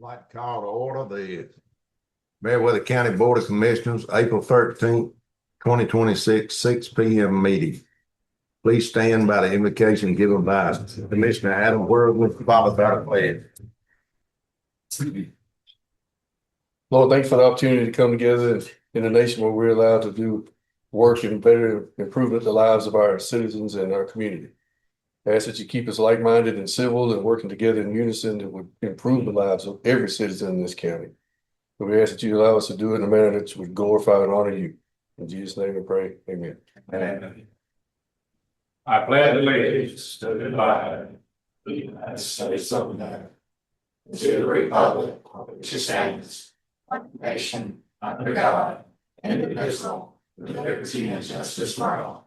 Like to call to order the Meriwether County Board of Commissioners, April 13th, 2026, 6 p.m. meeting. Please stand by the invocation given by Commissioner Adam Worthing, followed by the pledge. Lord, thanks for the opportunity to come together in a nation where we're allowed to do work and better improvement the lives of our citizens and our community. I ask that you keep us like-minded and civil and working together in unison that would improve the lives of every citizen in this county. But we ask that you allow us to do it in a manner that would glorify and honor you. In Jesus' name we pray, amen. Amen. I pledge allegiance to the flag of the United States of America, to the republic which stands one nation under God, indivisible, with liberty and justice for all.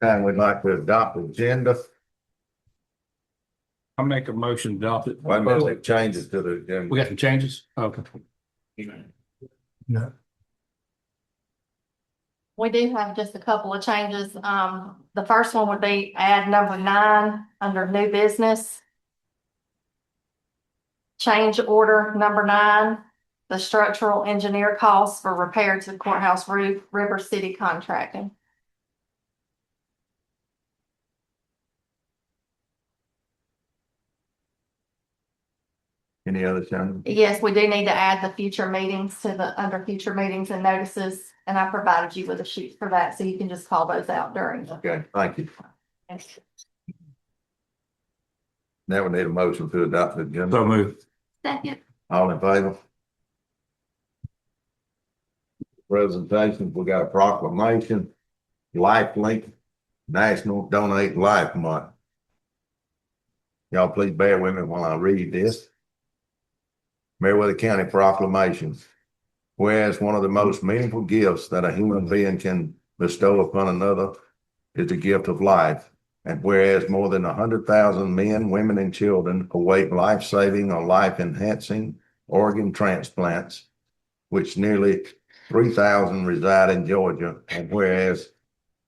And we'd like to adopt the agenda. I'll make a motion to adopt it. Wait a minute, they changed it to the agenda. We got some changes? Okay. No. We do have just a couple of changes. The first one would be add number 9 under new business. Change order number 9, the structural engineer costs for repair to the courthouse roof, River City Contracting. Any other changes? Yes, we do need to add the future meetings to the under future meetings and notices, and I provided you with a sheet for that, so you can just call those out during. Okay, thank you. Now we need a motion to adopt the agenda. So moved. Second. All in favor? Presentations, we got a proclamation, Life Link, National Donate Life Month. Y'all please bear with me while I read this. Meriwether County Proclamation. Whereas one of the most meaningful gifts that a human being can bestow upon another is the gift of life. And whereas more than 100,000 men, women, and children await life-saving or life-enhancing organ transplants, which nearly 3,000 reside in Georgia, and whereas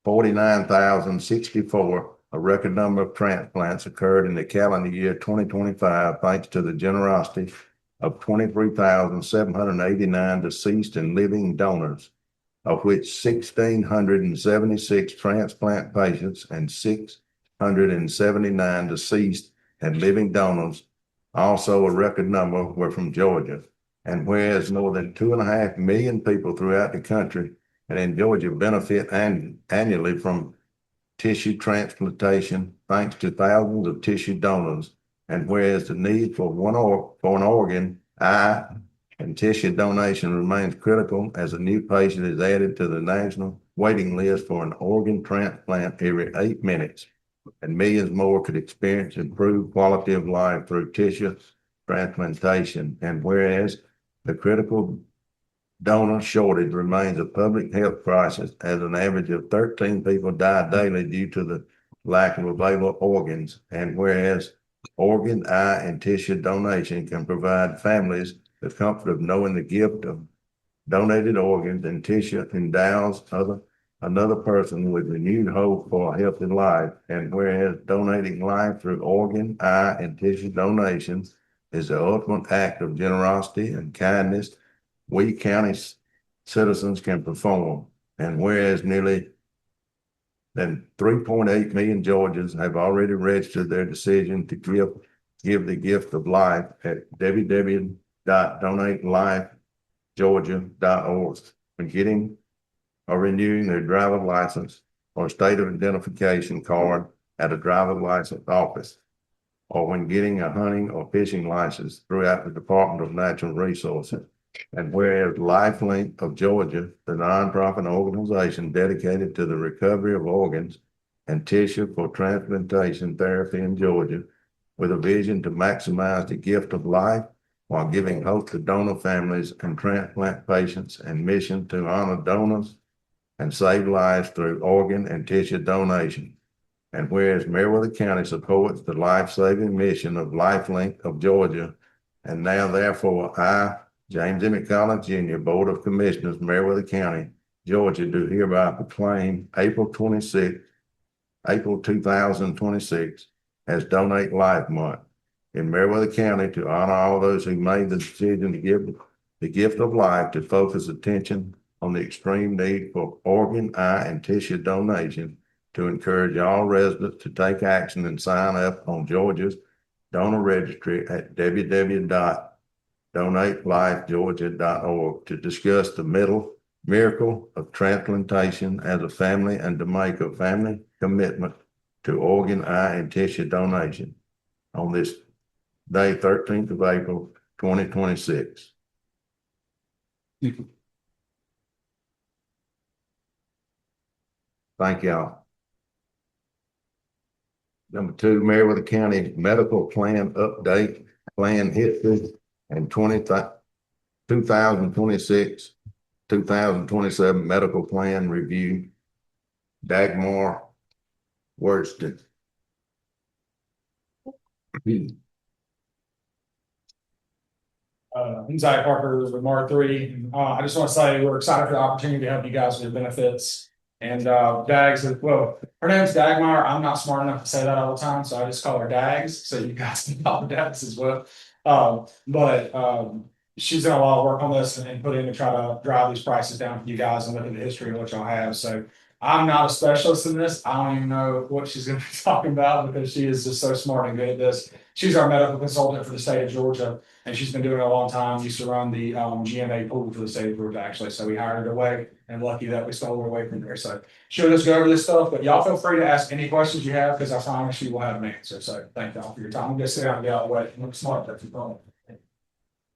49,064, a record number of transplants, occurred in the calendar year 2025, thanks to the generosity of 23,789 deceased and living donors, of which 1,676 transplant patients and 679 deceased and living donors, also a record number, were from Georgia. And whereas more than 2.5 million people throughout the country and in Georgia benefit annually from tissue transplantation, thanks to thousands of tissue donors, and whereas the need for an organ, eye, and tissue donation remains critical as a new patient is added to the national waiting list for an organ transplant every 8 minutes, and millions more could experience improved quality of life through tissue transplantation. And whereas the critical donor shortage remains a public health crisis, as an average of 13 people die daily due to the lack of available organs, and whereas organ, eye, and tissue donation can provide families the comfort of knowing the gift of donated organs and tissue endows another person with renewed hope for a healthy life. And whereas donating life through organ, eye, and tissue donations is the ultimate act of generosity and kindness we county citizens can perform. And whereas nearly than 3.8 million Georgians have already registered their decision to give the gift of life at www.donatelifegeorgia.org when getting or renewing their driver's license or state of identification card at a driver's license office, or when getting a hunting or fishing license throughout the Department of Natural Resources. And whereas LifeLink of Georgia, the nonprofit organization dedicated to the recovery of organs and tissue for transplantation therapy in Georgia, with a vision to maximize the gift of life while giving hope to donor families and transplant patients, and mission to honor donors and save lives through organ and tissue donation. And whereas Meriwether County supports the life-saving mission of LifeLink of Georgia, and now therefore I, James M. Collins Jr., Board of Commissioners, Meriwether County, Georgia, do hereby proclaim April 2026 as Donate Life Month in Meriwether County to honor all those who made the decision to give the gift of life, to focus attention on the extreme need for organ, eye, and tissue donation, to encourage all residents to take action and sign up on Georgia's donor registry at www.donatelifegeorgia.org to discuss the miracle of transplantation as a family and to make a family commitment to organ, eye, and tissue donation on this day, 13th of April, 2026. Thank y'all. Number 2, Meriwether County Medical Plan Update, Plan History, and 2026, 2027 Medical Plan Review. Dagmar Wordston. I'm Zach Parker with Mar 3. I just want to say we're excited for the opportunity to help you guys with benefits. And Dags, well, her name's Dagmar. I'm not smart enough to say that all the time, so I just call her Dags. So you guys can call her Dags as well. She's done a lot of work on this and put in to try to drive these prices down for you guys and look at the history of what y'all have. So I'm not a specialist in this. I don't even know what she's going to be talking about because she is just so smart and good at this. She's our medical consultant for the state of Georgia, and she's been doing it a long time. Used to run the GMA pool for the state of Georgia, actually. So we hired her away, and lucky that we stole her away from there. So she'll just go over this stuff, but y'all feel free to ask any questions you have because I promise she will have an answer. So thank y'all for your time. I'm going to sit down and get out of the way. Look smart, that's your problem.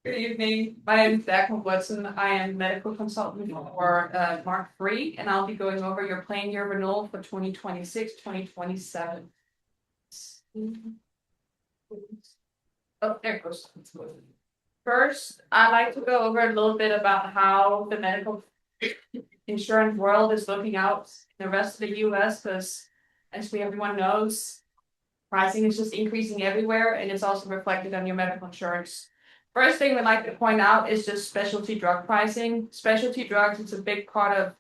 Good evening. My name is Dagmar Woodson. I am medical consultant for Mark 3, and I'll be going over your plan year renewal for 2026, 2027. Oh, there it goes. First, I'd like to go over a little bit about how the medical insurance world is looking out in the rest of the US, because as everyone knows, pricing is just increasing everywhere, and it's also reflected on your medical insurance. First thing we'd like to point out is just specialty drug pricing. Specialty drugs, it's a big part of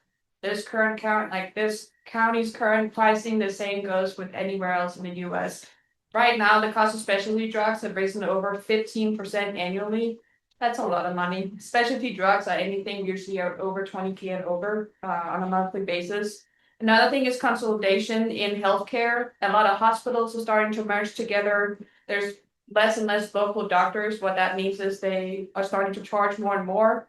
this current count, like this county's current pricing. The same goes with anywhere else in the US. Right now, the cost of specialty drugs have risen over 15% annually. That's a lot of money. Specialty drugs are anything usually over 20K and over on a monthly basis. Another thing is consolidation in healthcare. A lot of hospitals are starting to merge together. There's less and less local doctors. What that means is they are starting to charge more and more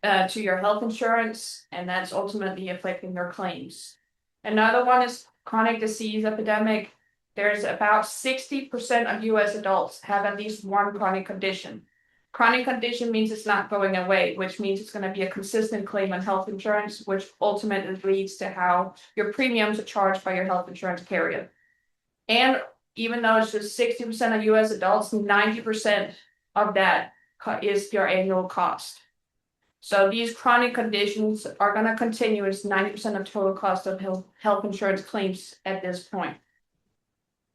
to your health insurance, and that's ultimately affecting your claims. Another one is chronic disease epidemic. There's about 60% of US adults have at least one chronic condition. Chronic condition means it's not going away, which means it's going to be a consistent claim on health insurance, which ultimately leads to how your premiums are charged by your health insurance carrier. And even though it's just 60% of US adults, 90% of that is your annual cost. So these chronic conditions are going to continue. It's 90% of total cost of health insurance claims at this point.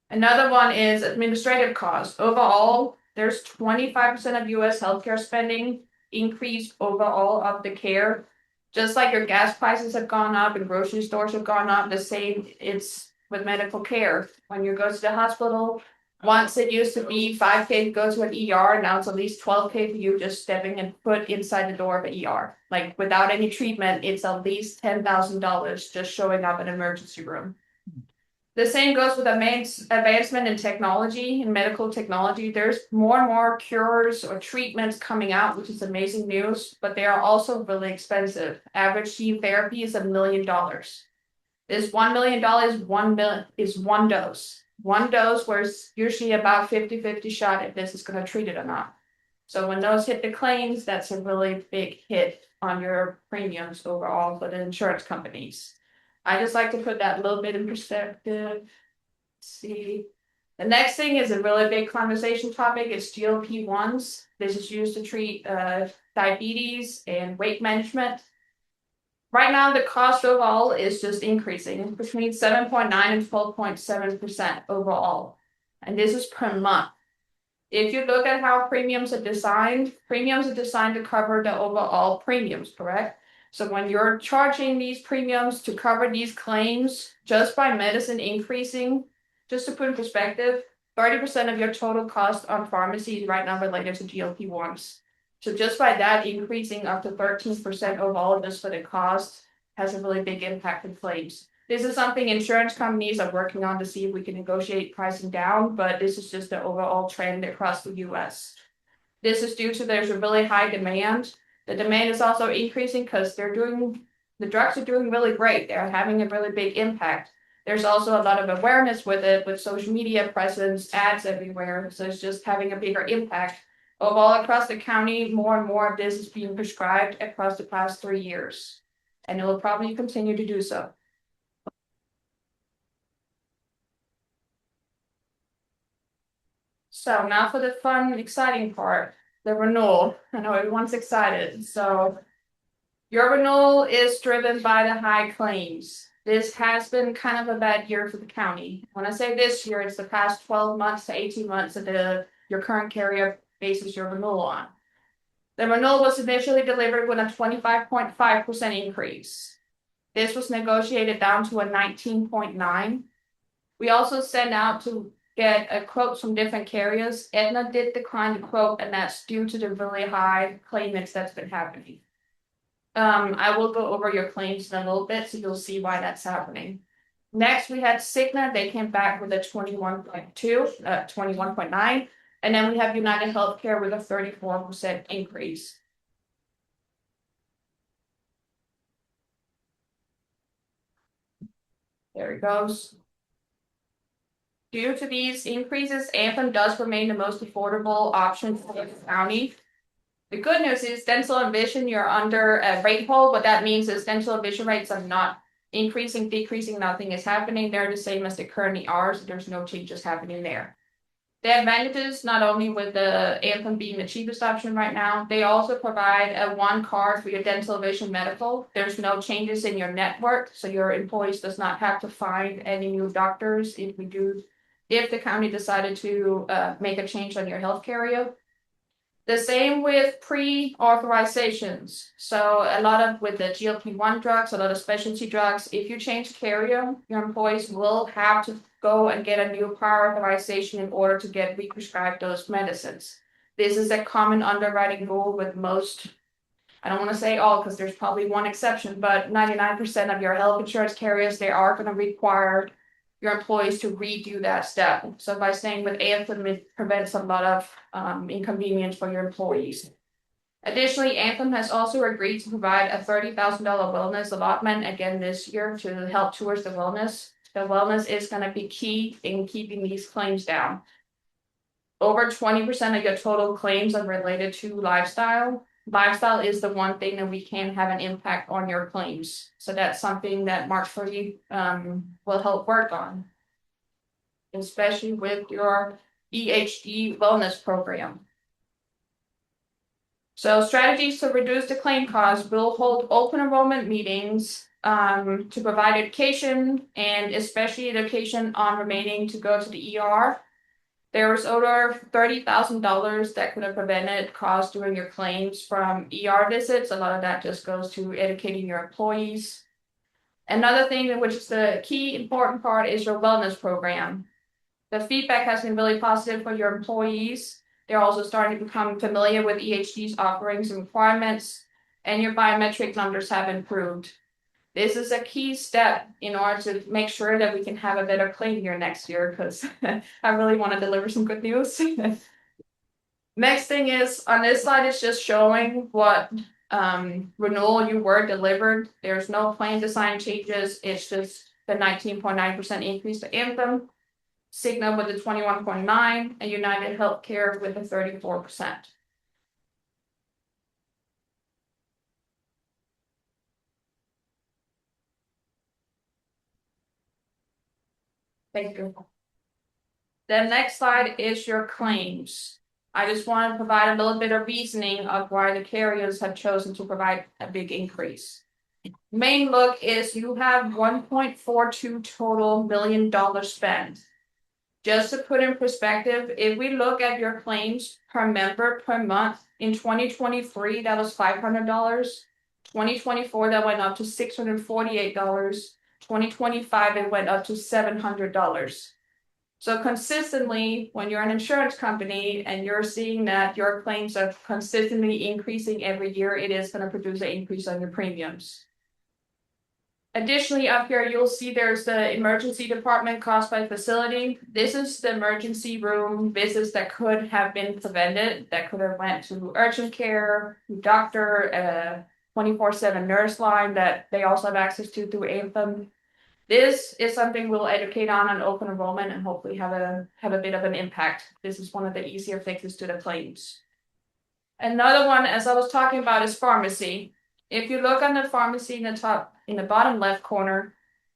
Another one is administrative costs. Overall, there's 25% of US healthcare spending increase overall of the care. Just like your gas prices have gone up and grocery stores have gone up, the same it's with medical care. When you go to the hospital, once it used to be $5K to go to an ER, now it's at least $12K for you just stepping and foot inside the door of an ER. Like without any treatment, it's at least $10,000 just showing up in an emergency room. The same goes with advancement in technology, in medical technology. There's more and more cures or treatments coming out, which is amazing news, but they are also really expensive. Average gene therapy is $1 million. This $1 million is one dose. One dose where it's usually about 50-50 shot if this is going to treat it or not. So when those hit the claims, that's a really big hit on your premiums overall for the insurance companies. I just like to put that a little bit in perspective. Let's see. The next thing is a really big conversation topic. It's GLP-1s. This is used to treat diabetes and weight management. Right now, the cost overall is just increasing between 7.9 and 12.7% overall. And this is per month. If you look at how premiums are designed to cover the overall premiums, correct? So when you're charging these premiums to cover these claims, just by medicine increasing, just to put in perspective, 30% of your total cost on pharmacy is right now related to GLP-1s. So just by that increasing up to 13% of all of this for the cost has a really big impact in claims. This is something insurance companies are working on to see if we can negotiate pricing down, but this is just the overall trend across the US. This is due to there's a really high demand. The demand is also increasing because the drugs are doing really great. They're having a really big impact. There's also a lot of awareness with it, with social media presence, ads everywhere. So it's just having a bigger impact. Overall, across the county, more and more of this is being prescribed across the past 3 years. And it will probably continue to do so. So now for the fun, exciting part, the renewal. I know everyone's excited. So your renewal is driven by the high claims. This has been kind of a bad year for the county. When I say this year, it's the past 12 months to 18 months that your current carrier bases your renewal on. The renewal was initially delivered with a 25.5% increase. This was negotiated down to a 19.9. We also sent out to get a quote from different carriers. Aetna did decline the quote, and that's due to the really high claimants that's been happening. I will go over your claims in a little bit, so you'll see why that's happening. Next, we had Cigna. They came back with a 21.9, and then we have United Healthcare with a 34% increase. There it goes. Due to these increases, Anthem does remain the most affordable option for the county. The good news is dental and vision, you're under a rate hold. What that means is dental and vision rates are not increasing, decreasing, nothing is happening. They're the same as they currently are, so there's no changes happening there. The advantages, not only with the Anthem being the cheapest option right now, they also provide a one card for your dental, vision, medical. There's no changes in your network, so your employees does not have to find any new doctors if the county decided to make a change on your health carrier. The same with pre-authorizations. So a lot of with the GLP-1 drugs, a lot of specialty drugs, if you change carrier, your employees will have to go and get a new prior authorization in order to get re-prescribed those medicines. This is a common underwriting rule with most, I don't want to say all because there's probably one exception, but 99% of your health insurance carriers, they are going to require your employees to redo that step. So by staying with Anthem, it prevents a lot of inconvenience for your employees. Additionally, Anthem has also agreed to provide a $30,000 wellness allotment again this year to help towards the wellness. The wellness is going to be key in keeping these claims down. Over 20% of your total claims are related to lifestyle. Lifestyle is the one thing that we can have an impact on your claims. So that's something that March 30 will help work on, especially with your EHD wellness program. So strategies to reduce the claim costs will hold open enrollment meetings to provide education, and especially education on remaining to go to the ER. There was over $30,000 that could have prevented costs during your claims from ER visits. A lot of that just goes to educating your employees. Another thing, which is the key important part, is your wellness program. The feedback has been really positive for your employees. They're also starting to become familiar with EHD's offerings and requirements, and your biometric numbers have improved. This is a key step in order to make sure that we can have a better claim year next year, because I really want to deliver some good news. Next thing is, on this slide, it's just showing what renewal you were delivered. There's no plan design changes. It's just the 19.9% increase to Anthem, Cigna with the 21.9%, and United Healthcare with the 34%. Thank you. The next slide is your claims. I just want to provide a little bit of reasoning of why the carriers have chosen to provide a big increase. Main look is you have $1.42 total $1 million spend. Just to put in perspective, if we look at your claims per member per month, in 2023, that was $500. 2024, that went up to $648. 2025, it went up to $700. So consistently, when you're an insurance company and you're seeing that your claims are consistently increasing every year, it is going to produce an increase on your premiums. Additionally, up here, you'll see there's the emergency department cost by facility. This is the emergency room visits that could have been prevented, that could have went to urgent care, doctor, 24/7 nurse line that they also have access to through Anthem. This is something we'll educate on open enrollment and hopefully have a bit of an impact. This is one of the easier fixes to the claims. Another one, as I was talking about, is pharmacy. If you look on the pharmacy in the bottom left corner,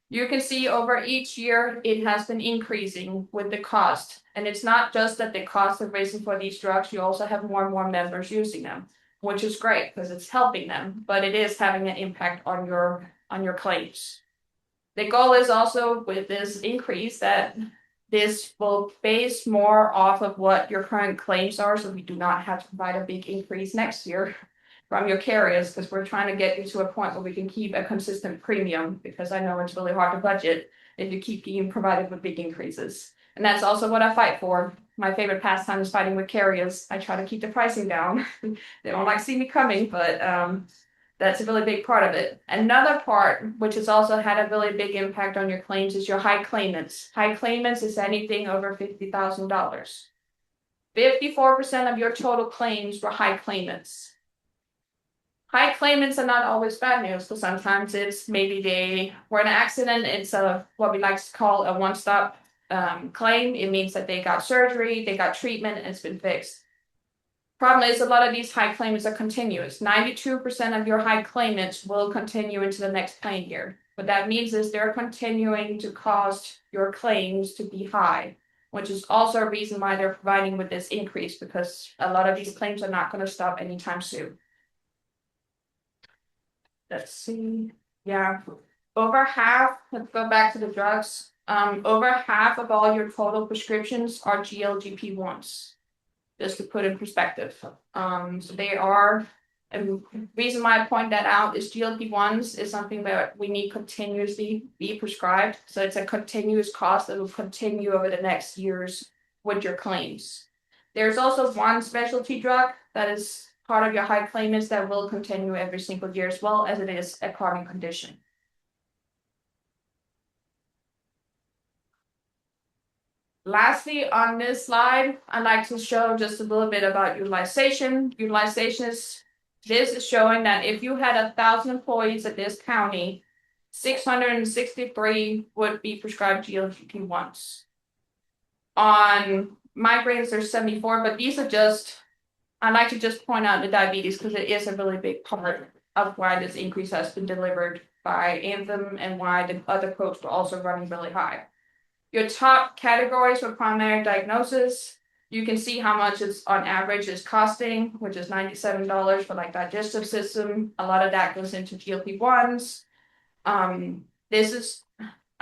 you can see over each year it has been increasing with the cost. And it's not just that the cost of raising for these drugs, you also have more and more members using them, which is great because it's helping them, but it is having an impact on your claims. The goal is also with this increase that this will base more off of what your current claims are, so we do not have to provide a big increase next year from your carriers, because we're trying to get you to a point where we can keep a consistent premium, because I know it's really hard to budget if you keep being provided with big increases. And that's also what I fight for. My favorite pastime is fighting with carriers. I try to keep the pricing down. They don't like to see me coming, but that's a really big part of it. Another part, which has also had a really big impact on your claims, is your high claimants. High claimants is anything over $50,000. 54% of your total claims were high claimants. High claimants are not always bad news, because sometimes it's maybe they were in an accident. It's what we like to call a one-stop claim. It means that they got surgery, they got treatment, and it's been fixed. Problem is, a lot of these high claimants are continuous. 92% of your high claimants will continue into the next claim year. What that means is they're continuing to cause your claims to be high, which is also a reason why they're providing with this increase, because a lot of these claims are not going to stop anytime soon. Let's see. Yeah, over half, let's go back to the drugs. Over half of all your total prescriptions are GLP-1s. Just to put in perspective. So they are, and the reason why I point that out is GLP-1s is something that we need continuously be prescribed. So it's a continuous cost that will continue over the next years with your claims. There's also one specialty drug that is part of your high claimants that will continue every single year, as well as it is a chronic condition. Lastly, on this slide, I'd like to show just a little bit about utilization. This is showing that if you had 1,000 employees at this county, 663 would be prescribed GLP-1s. On migraines, there's 74, but these are just, I'd like to just point out the diabetes, because it is a really big part of why this increase has been delivered by Anthem and why the other quotes were also running really high. Your top categories for primary diagnosis, you can see how much it's on average is costing, which is $97 for like digestive system. A lot of that goes into GLP-1s. I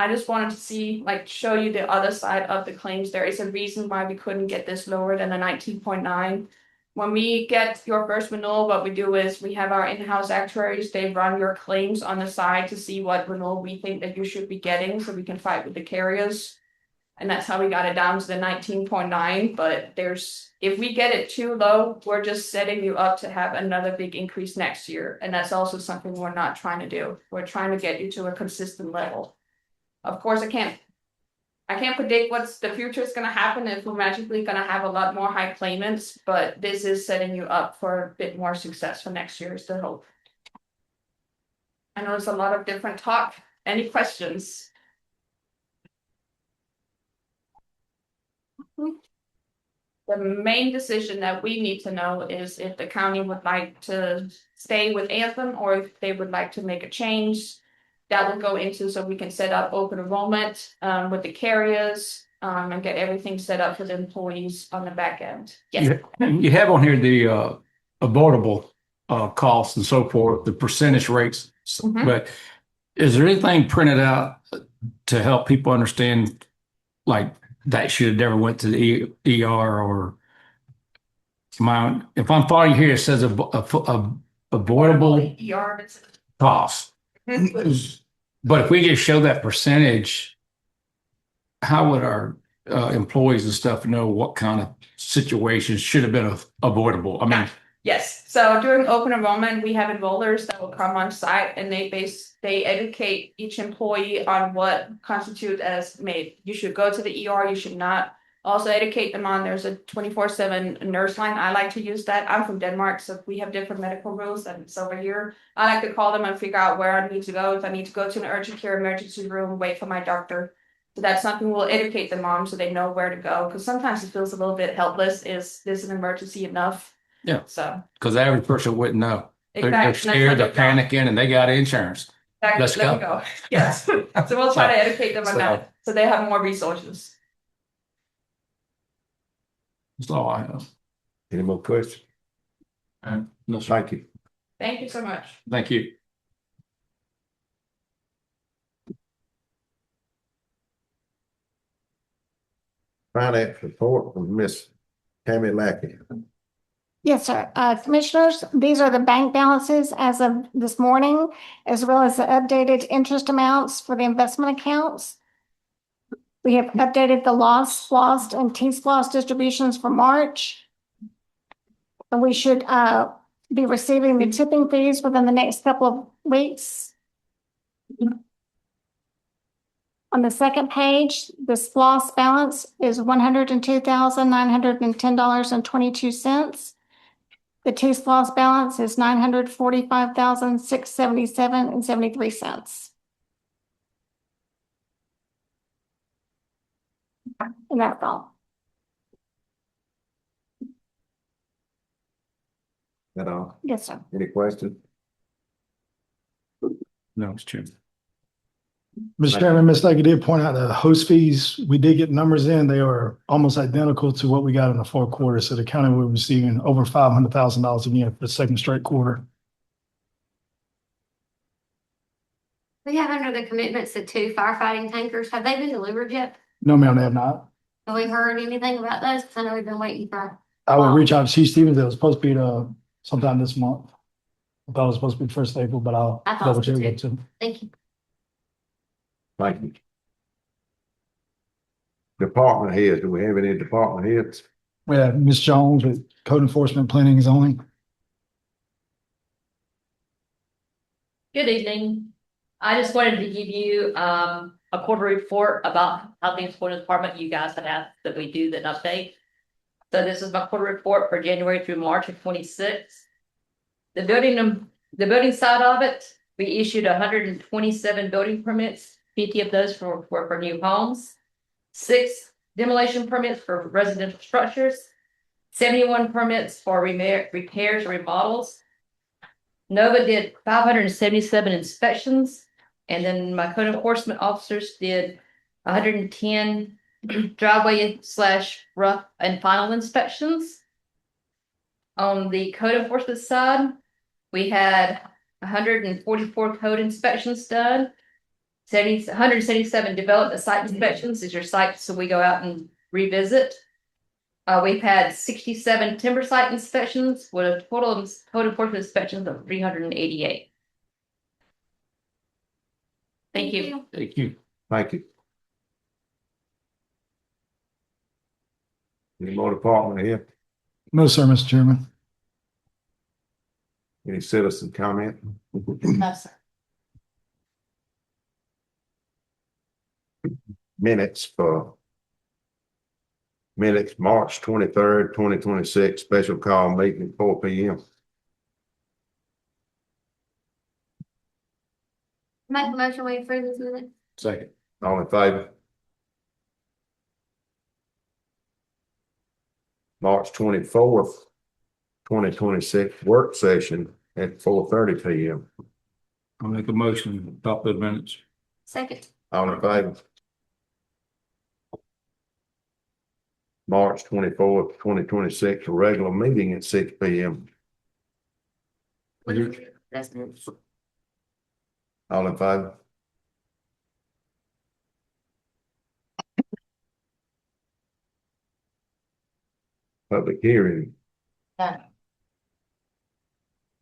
just wanted to show you the other side of the claims. There is a reason why we couldn't get this lower than the 19.9. When we get your first renewal, what we do is we have our in-house actuaries. They run your claims on the side to see what renewal we think that you should be getting, so we can fight with the carriers. And that's how we got it down to the 19.9. But if we get it too low, we're just setting you up to have another big increase next year. And that's also something we're not trying to do. We're trying to get you to a consistent level. Of course, I can't predict what's the future is going to happen if we're magically going to have a lot more high claimants, but this is setting you up for a bit more success for next year is the hope. I know there's a lot of different talk. Any questions? The main decision that we need to know is if the county would like to stay with Anthem or if they would like to make a change. That will go into so we can set up open enrollment with the carriers and get everything set up for the employees on the back end. Yes. You have on here the avoidable costs and so forth, the percentage rates. Mhm. But is there anything printed out to help people understand, like that should have never went to the ER or if I'm following here, it says avoidable ER. costs. But if we just show that percentage, how would our employees and stuff know what kind of situations should have been avoidable? I mean, Yes, so during open enrollment, we have enrollers that will come on site and they educate each employee on what constitutes as made. You should go to the ER, you should not. Also educate them on, there's a 24/7 nurse line. I like to use that. I'm from Denmark, so we have different medical rules and it's over here. I like to call them and figure out where I need to go. If I need to go to an urgent care emergency room, wait for my doctor. So that's something we'll educate them on so they know where to go. Because sometimes it feels a little bit helpless. Is this an emergency enough? Yeah. So. because the average person wouldn't know. They're Exactly. scared, they're panicking, and they got insurance. Let's Let me go. go. Yes. So we'll try to educate them on So- that, so they have more resources. That's all I have. Any more questions? No, sir. Thank you. Thank you so much. Thank you. Finance report from Miss Tammy Lackey. Yes, sir. Commissioners, these are the bank balances as of this morning, as well as the updated interest amounts for the investment accounts. We have updated the lost, and T-SPLOST distributions for March. And we should be receiving the tipping fees within the next couple of weeks. On the second page, the SPLOST balance is $102,910.22. The T-SPLOST balance is $945,677.73. And that's all. That all? Yes, sir. Any questions? No, it's true. Mr. Chairman, Ms. Lucky did point out the host fees. We did get numbers in. They are almost identical to what we got in the fourth quarter. So the county will be receiving over $500,000 again for the second straight quarter. We have under the commitments the 2 firefighting tankers. Have they been delivered yet? No, ma'am, they have not. Have we heard anything about those? Because I know we've been waiting for. I will reach out to Chief Stevens. It was supposed to be sometime this month. I thought it was supposed to be the 1st of April, but I'll I thought double so check too. with him. Thank you. Thank you. Department heads, do we have any department heads? We have Ms. Jones with Code Enforcement Planning and Zoning. Good evening. I just wanted to give you a quarterly report about how things go in the department. You guys had asked that we do an update. So this is my quarter report for January through March of 26. The building side of it, we issued 127 building permits. 50 of those were for new homes. 6 demolition permits for residential structures. 71 permits for repairs or remodels. Nova did 577 inspections, and then my code enforcement officers did 110 driveway / rough and final inspections. On the code enforcement side, we had 144 code inspections done. 177 development site inspections. These are sites, so we go out and revisit. We've had 67 timber site inspections with a total of code enforcement inspections of 388. Thank you. Thank you. Thank you. Any more department here? No, sir, Mr. Chairman. Any citizen comment? No, sir. Minutes, March 23rd, 2026, special call meeting at 4 p.m. Make a motion, we approve this minute. Second. All in favor? March 24th, 2026, work session at 4:30 p.m. I'll make a motion to adopt those minutes. Second. All in favor? March 24th, 2026, a regular meeting at 6 p.m. That's minutes. All in favor? Public hearing. No.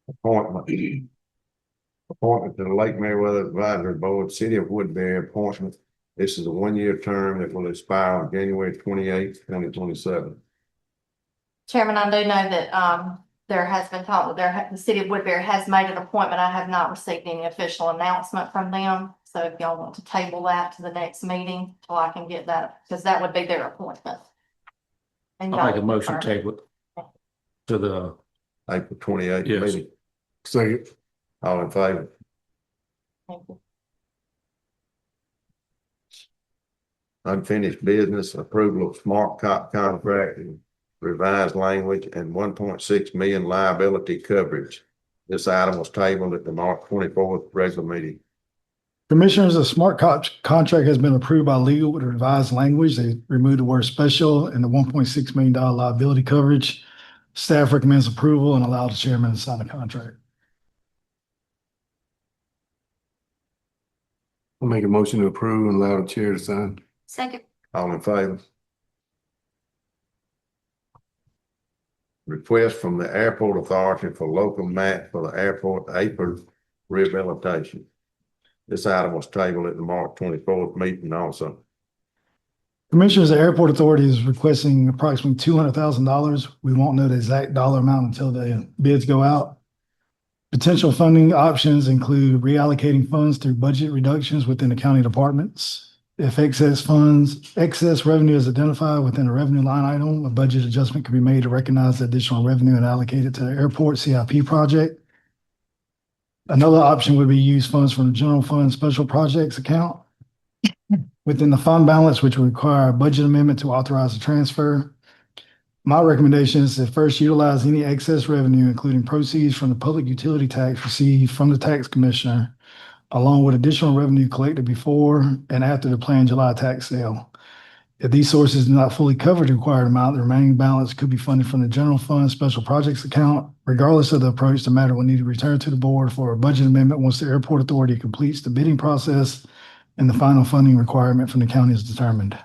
Appointment. Appointment to the Lake Meriwether Advisory Board, City of Woodbury appointment. This is a one-year term that will expire on January 28th, 2027. Chairman, I do know that, there has been talk, the city of Woodbury has made an appointment. I have not received any official announcement from them. So if y'all want to table that to the next meeting, till I can get that, because that would be their appointment. And I'll make a y'all motion confirm. table it to the, April 28th Yes. meeting. Second. All in favor? Thank you. Unfinished business, approval of smart cop contract and revised language and 1.6 million liability coverage. This item was tabled at the March 24th regular meeting. Commissioners, a smart contract has been approved by legal with revised language. They removed the word special and the $1.6 million liability coverage. Staff recommends approval and allow the chairman to sign the contract. I'll make a motion to approve and allow the chair to sign. Second. All in favor? Request from the airport authority for local match for the airport apron rehabilitation. This item was tabled at the March 24th meeting also. Commissioners, the airport authority is requesting approximately $200,000. We won't know the exact dollar amount until the bids go out. Potential funding options include reallocating funds through budget reductions within the county departments. If excess revenue is identified within a revenue line item, a budget adjustment can be made to recognize the additional revenue and allocate it to the airport CIP project. Another option would be use funds from the general fund special projects account within the fund balance, which will require a budget amendment to authorize the transfer. My recommendation is to first utilize any excess revenue, including proceeds from the public utility tax received from the tax commissioner, along with additional revenue collected before and after the planned July tax sale. If these sources do not fully cover the required amount, the remaining balance could be funded from the general fund special projects account. Regardless of the approach, the matter will need to return to the board for a budget amendment once the airport authority completes the bidding process and the final funding requirement from the county is determined.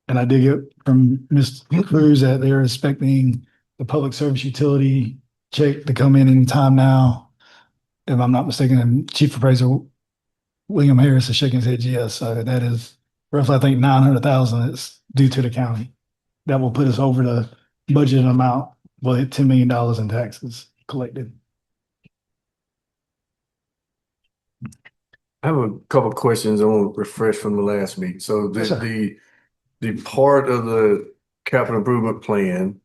And I did get from Ms. Cruz that they're expecting the public service utility check to come in anytime now. If I'm not mistaken, and Chief Appraiser William Harris is shaking his head yes. So that is roughly, I think, 900,000 is due to the county. That will put us over the budget amount. We'll hit $10 million in taxes collected. I have a couple of questions I want to refresh from the last meeting. So Yes, sir. the part of the capital improvement plan,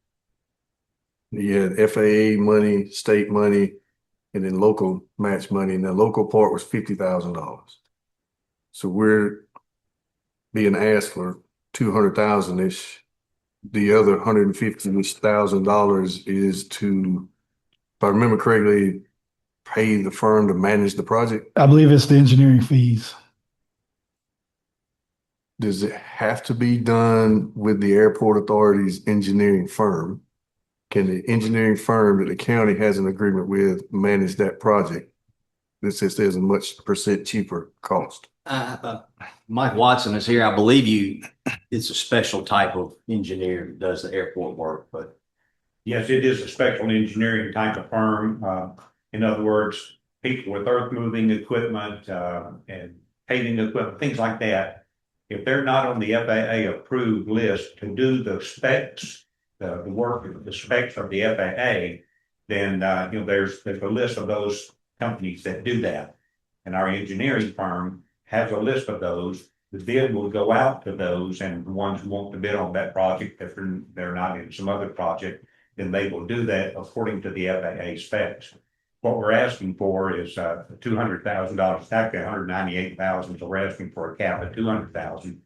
you had FAA money, state money, and then local match money, and the local part was $50,000. So we're being asked for 200,000-ish. The other $150,000 is to, if I remember correctly, pay the firm to manage the project. I believe it's the engineering fees. Does it have to be done with the airport authority's engineering firm? Can the engineering firm that the county has an agreement with manage that project? This says there's a much % cheaper cost. Mike Watson is here. I believe it's a special type of engineer that does the airport work, but. Yes, it is a special engineering type of firm. In other words, people with earth moving equipment, and paving equipment, things like that. If they're not on the FAA approved list to do the specs, the work, the specs of the FAA, then, there's a list of those companies that do that. And our engineering firm has a list of those. The bid will go out to those, and the ones who want to bid on that project, if they're not in some other project, then they will do that according to the FAA specs. What we're asking for is $200,000, it's actually $198,000, so we're asking for a cap of $200,000.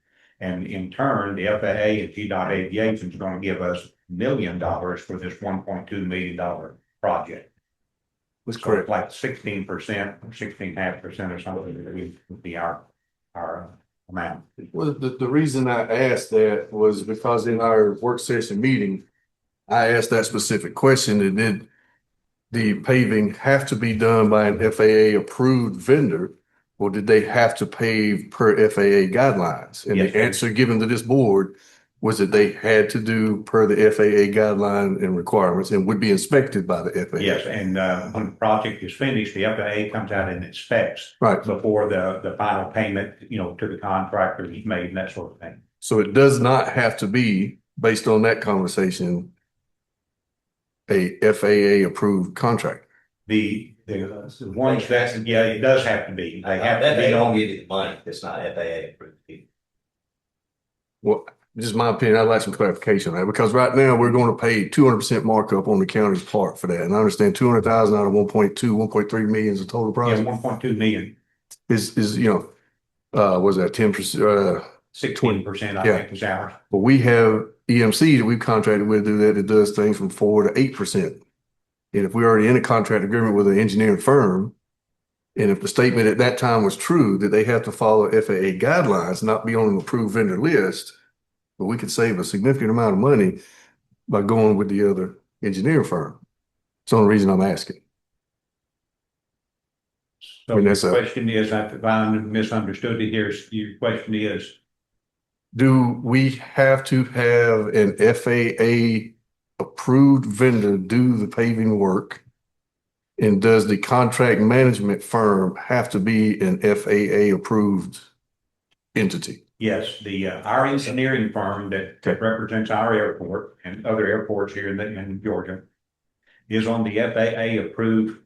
And in turn, the FAA and GDOT Aviation is going to give us $1 million for this $1.2 million project. That's So correct. like 16%, 16.5% or something would be our amount. Well, the reason I asked that was because in our work session meeting, I asked that specific question, and did the paving have to be done by an FAA approved vendor, or did they have to pave per FAA guidelines? And Yes, the answer given to this board was that they had to do per the FAA guideline and requirements and would be inspected by the FAA. Yes, and when the project is finished, the FAA comes out and inspects Right. before the final payment, to the contractor is made and that sort of thing. So it does not have to be, based on that conversation, a FAA approved contract. The ones that, yeah, it does have to be. They have to They be don't on. give you the money. It's not FAA approved. Well, just my opinion, I'd like some clarification on that because right now we're going to pay 200% markup on the county's part for that. And I understand 200,000 out of 1.2, 1.3 million is the total Yeah, project. 1.2 million, Is, was that 10%? 16%, I Yeah. think, is ours. But we have EMC that we've contracted with do that. It does things from 4 to 8%. And if we're already in a contract agreement with an engineering firm, and if the statement at that time was true that they have to follow FAA guidelines, not be on an approved vendor list, but we could save a significant amount of money by going with the other engineering firm. It's the only reason I'm asking. So mean, the that's a- question is, if I misunderstood it here, your question is, Do we have to have an FAA approved vendor do the paving work? And does the contract management firm have to be an FAA approved entity? yes, our engineering firm that represents our airport and other airports here in Georgia is on the FAA approved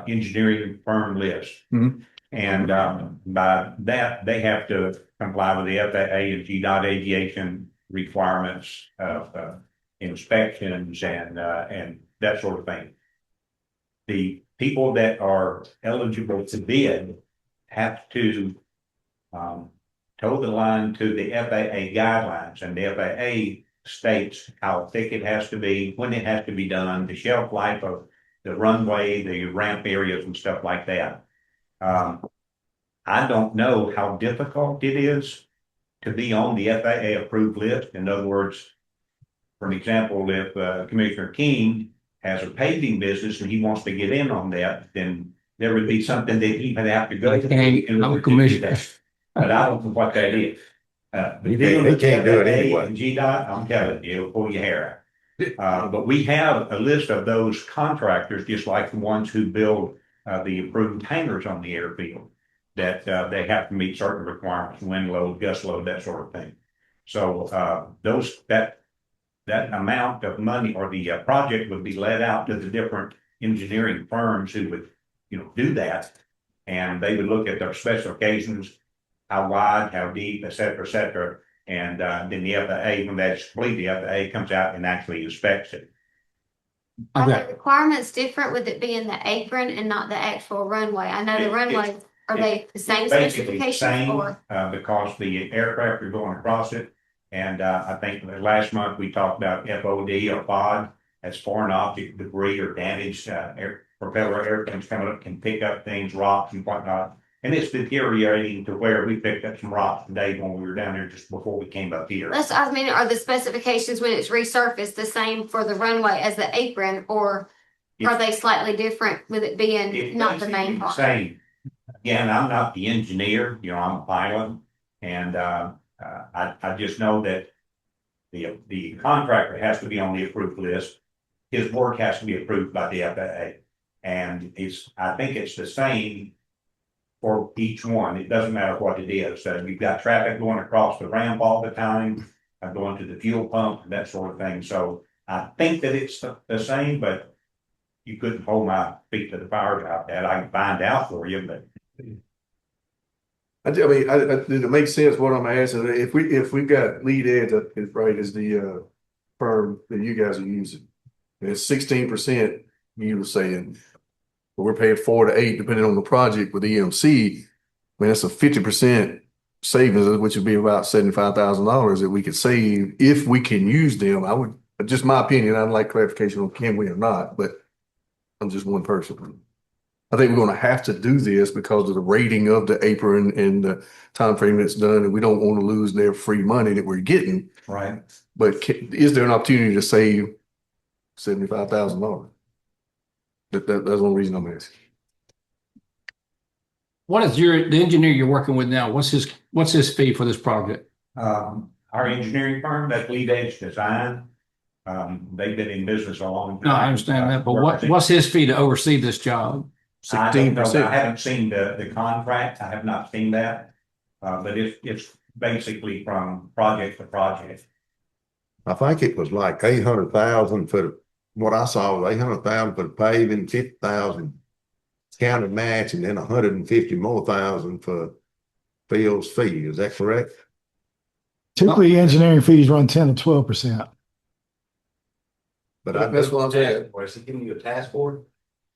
engineering firm list. Mhm. And by that, they have to comply with the FAA and GDOT aviation requirements of inspections and that sort of thing. The people that are eligible to bid have to toe the line to the FAA guidelines, and the FAA states how thick it has to be, when it has to be done, the shelf life of the runway, the ramp areas and stuff like that. I don't know how difficult it is to be on the FAA approved list. In other words, for an example, if Commissioner King has a paving business and he wants to get in on that, then there would be something that he would have to go through in order to do that. But I don't know what that is. He can't do it anyway. And GDOT, I'm telling you, it'll pull your hair out. But we have a list of those contractors, just like the ones who build the approved hangars on the airfield, that they have to meet certain requirements, wind load, gust load, that sort of thing. So that amount of money or the project would be let out to the different engineering firms who would, do that. And they would look at their specifications, how wide, how deep, et cetera, et cetera. And then the FAA, when that's complete, the FAA comes out and actually inspects it. Are the requirements different with it being the apron and not the actual runway? I know the runway, are they the same Basically the specifications same, or? because the aircraft are going across it. And I think last month we talked about FOD or FOD, as foreign object debris or damaged propeller airplanes coming up can pick up things, rocks and whatnot. And it's deteriorating to where we picked up some rocks today when we were down there just before we came up here. Are the specifications when it's resurfaced the same for the runway as the apron, or are they slightly different with it being not the main part? Same. Again, I'm not the engineer, I'm a pilot, and I just know that the contractor has to be on the approved list. His work has to be approved by the FAA, and I think it's the same for each one. It doesn't matter what it is. So you've got traffic going across the ramp all the time, going to the fuel pump, that sort of thing. So I think that it's the same, but you couldn't hold my feet to the fire about that. I can find out for you, but. It makes sense what I'm asking. If we've got lead edge, right, is the firm that you guys are using. And it's 16%, you were saying, but we're paying 4 to 8 depending on the project with EMC. I mean, that's a 50% savings, which would be about $75,000 that we could save if we can use them. I would, just my opinion, I'd like clarification on can we or not, but I'm just one person. I think we're going to have to do this because of the rating of the apron and the time frame that's done, and we don't want to lose their free money that we're getting. Right. But is there an opportunity to save $75,000? That's one reason I'm asking. What is the engineer you're working with now? What's his fee for this project? Our engineering firm, that's Lead Edge Design. They've been in business a long time. No, I understand that, but what's his fee to oversee this job? I don't know. 16%. I haven't seen the contract. I have not seen that. But it's basically from project to project. I think it was like 800,000 for what I saw was 800,000 for the paving, 50,000 county match, and then 150 more thousand for Phil's fee. Is that correct? Typically, engineering fees run 10 to 12%. But That's what I'm saying. Was he giving you a task force?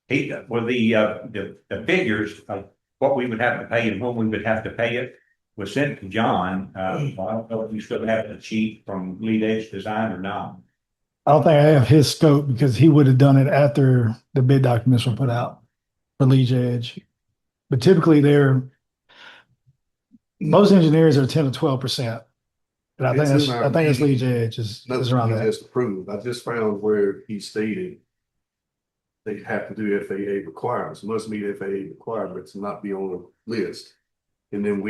Well, the figures of what we would have to pay and when we would have to pay it was sent to John. I don't know if you still have the sheet from Lead Edge Design or not. I don't think I have his scope because he would have done it after the bid documents were put out for Lead Edge. But typically most engineers are 10 to 12%. And I think it's Lead Edge is around that. Just approved. I just found where he stated they have to do FAA requirements, must meet FAA requirements and not be on the list. And then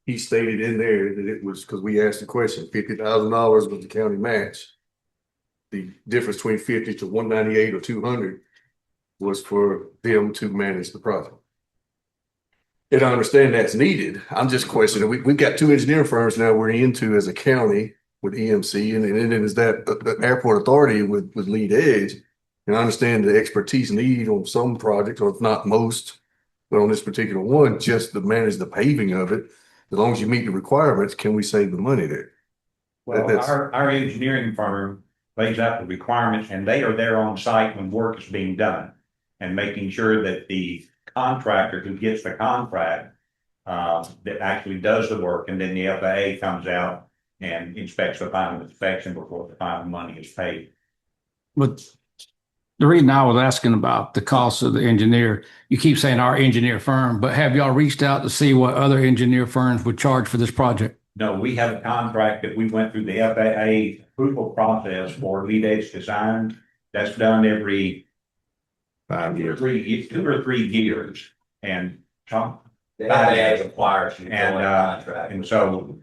he stated in there that it was, because we asked the question, $50,000 was the county match. The difference between 50 to 198 or 200 was for them to manage the project. And I understand that's needed. I'm just questioning, we've got two engineering firms now we're into as a county with EMC, and then there's that the airport authority with Lead Edge. And I understand the expertise needed on some projects, or if not most, but on this particular one, just to manage the paving of it. As long as you meet the requirements, can we save the money there? Well, our engineering firm lays out the requirements, and they are there on site when work is being done and making sure that the contractor who gets the contract that actually does the work, and then the FAA comes out and inspects the final inspection before the final money is paid. But the reason I was asking about the cost of the engineer, you keep saying our engineer firm, but have y'all reached out to see what other engineer firms would charge for this project? No, we have a contract that we went through the FAA approval process for Lead Edge Design. That's done every 5 years. 2 or 3 years. And The FAA requires you to go in and contract. so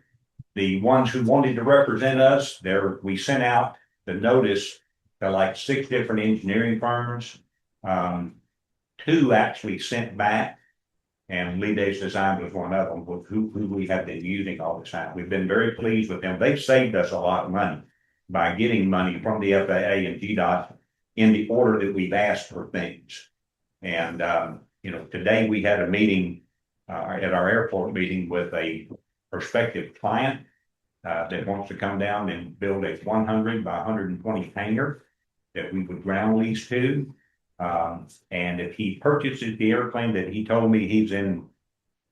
the ones who wanted to represent us, we sent out the notice to like 6 different engineering firms. 2 actually sent back, and Lead Edge Design was one of them, who we have been using all the time. We've been very pleased with them. They've saved us a lot of money by getting money from the FAA and GDOT in the order that we've asked for things. And today we had a meeting at our airport meeting with a prospective client that wants to come down and build a 100 by 120 hangar that we would ground lease to. And if he purchases the airplane that he told me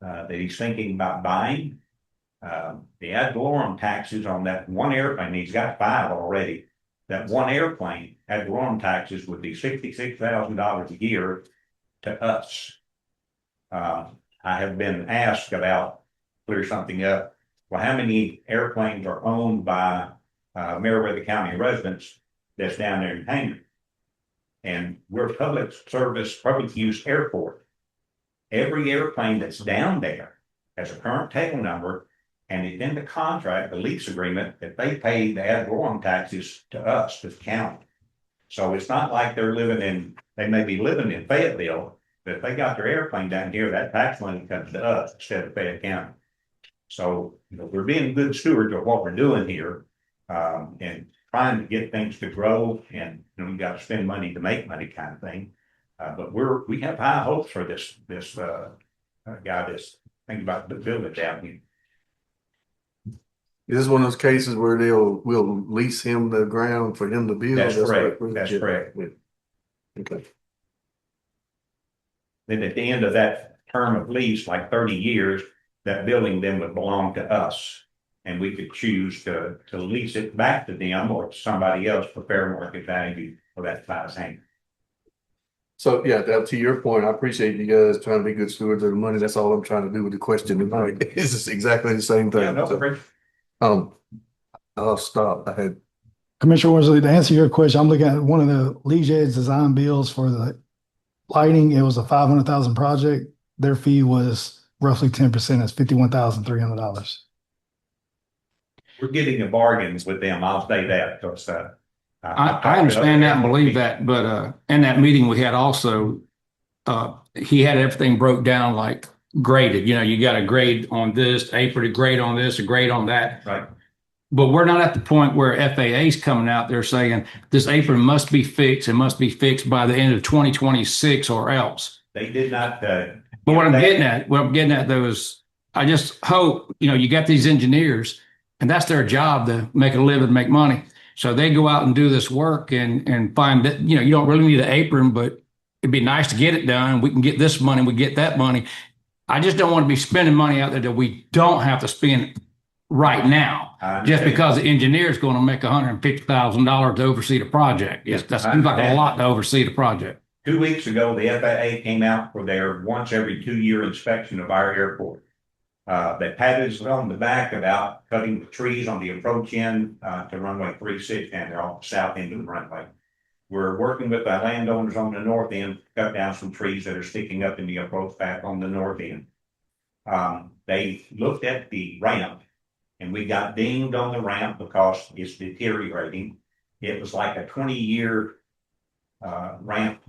that he's thinking about buying, the ad valorem taxes on that one airplane, he's got 5 already. That one airplane, ad valorem taxes would be $66,000 a year to us. I have been asked about, clear something up, well, how many airplanes are owned by Meriwether County residents that's down there in hangar? And we're public service, public use airport. Every airplane that's down there has a current tail number, and it's in the contract, the lease agreement, that they pay the ad valorem taxes to us, to the county. So it's not like they may be living in Fayetteville, but if they got their airplane down here, that tax money comes to us instead of Fayette County. So we're being good stewards of what we're doing here, and trying to get things to grow, and we got to spend money to make money, kind of thing. But we have high hopes for this guy that's thinking about building it down here. Is this one of those cases where we'll lease him the ground for him to build? That's correct. That's correct. Okay. Then at the end of that term of lease, like 30 years, that building then would belong to us. And we could choose to lease it back to them or to somebody else for fair market value for that size hangar. So yeah, to your point, I appreciate you guys trying to be good stewards of the money. That's all I'm trying to do with the question tonight. It's just exactly the same thing. Yeah, no, I'll stop. Commissioner Worsley, to answer your question, I'm looking at one of the Lead Edge design bills for the lighting. It was a $500,000 project. Their fee was roughly 10%. That's $51,300. we're getting the bargains with them. I'll say that because, I understand that and believe that, but in that meeting we had also, he had everything broke down like graded. You know, you got a grade on this, apron, a grade on this, a grade on that. Right. But we're not at the point where FAA is coming out there saying this apron must be fixed and must be fixed by the end of 2026 or else. They did not. But what I'm getting at though is I just hope, you know, you got these engineers and that's their job to make a living, make money. So they go out and do this work and find that, you know, you don't really need an apron, but it'd be nice to get it done. We can get this money, we get that money. I just don't want to be spending money out there that we don't have to spend right now, just because the engineer is going to make $150,000 to oversee the project. Yes, that seems like a lot to oversee the project. 2 weeks ago, the FAA came out for their once every 2 year inspection of our airport. They patted us on the back about cutting the trees on the approach end to runway 36 and they're on the south end of the runway. We're working with the landowners on the north end to cut down some trees that are sticking up in the approach path on the north end. They looked at the ramp and we got dinged on the ramp because it's deteriorating. It was like a 20-year ramp,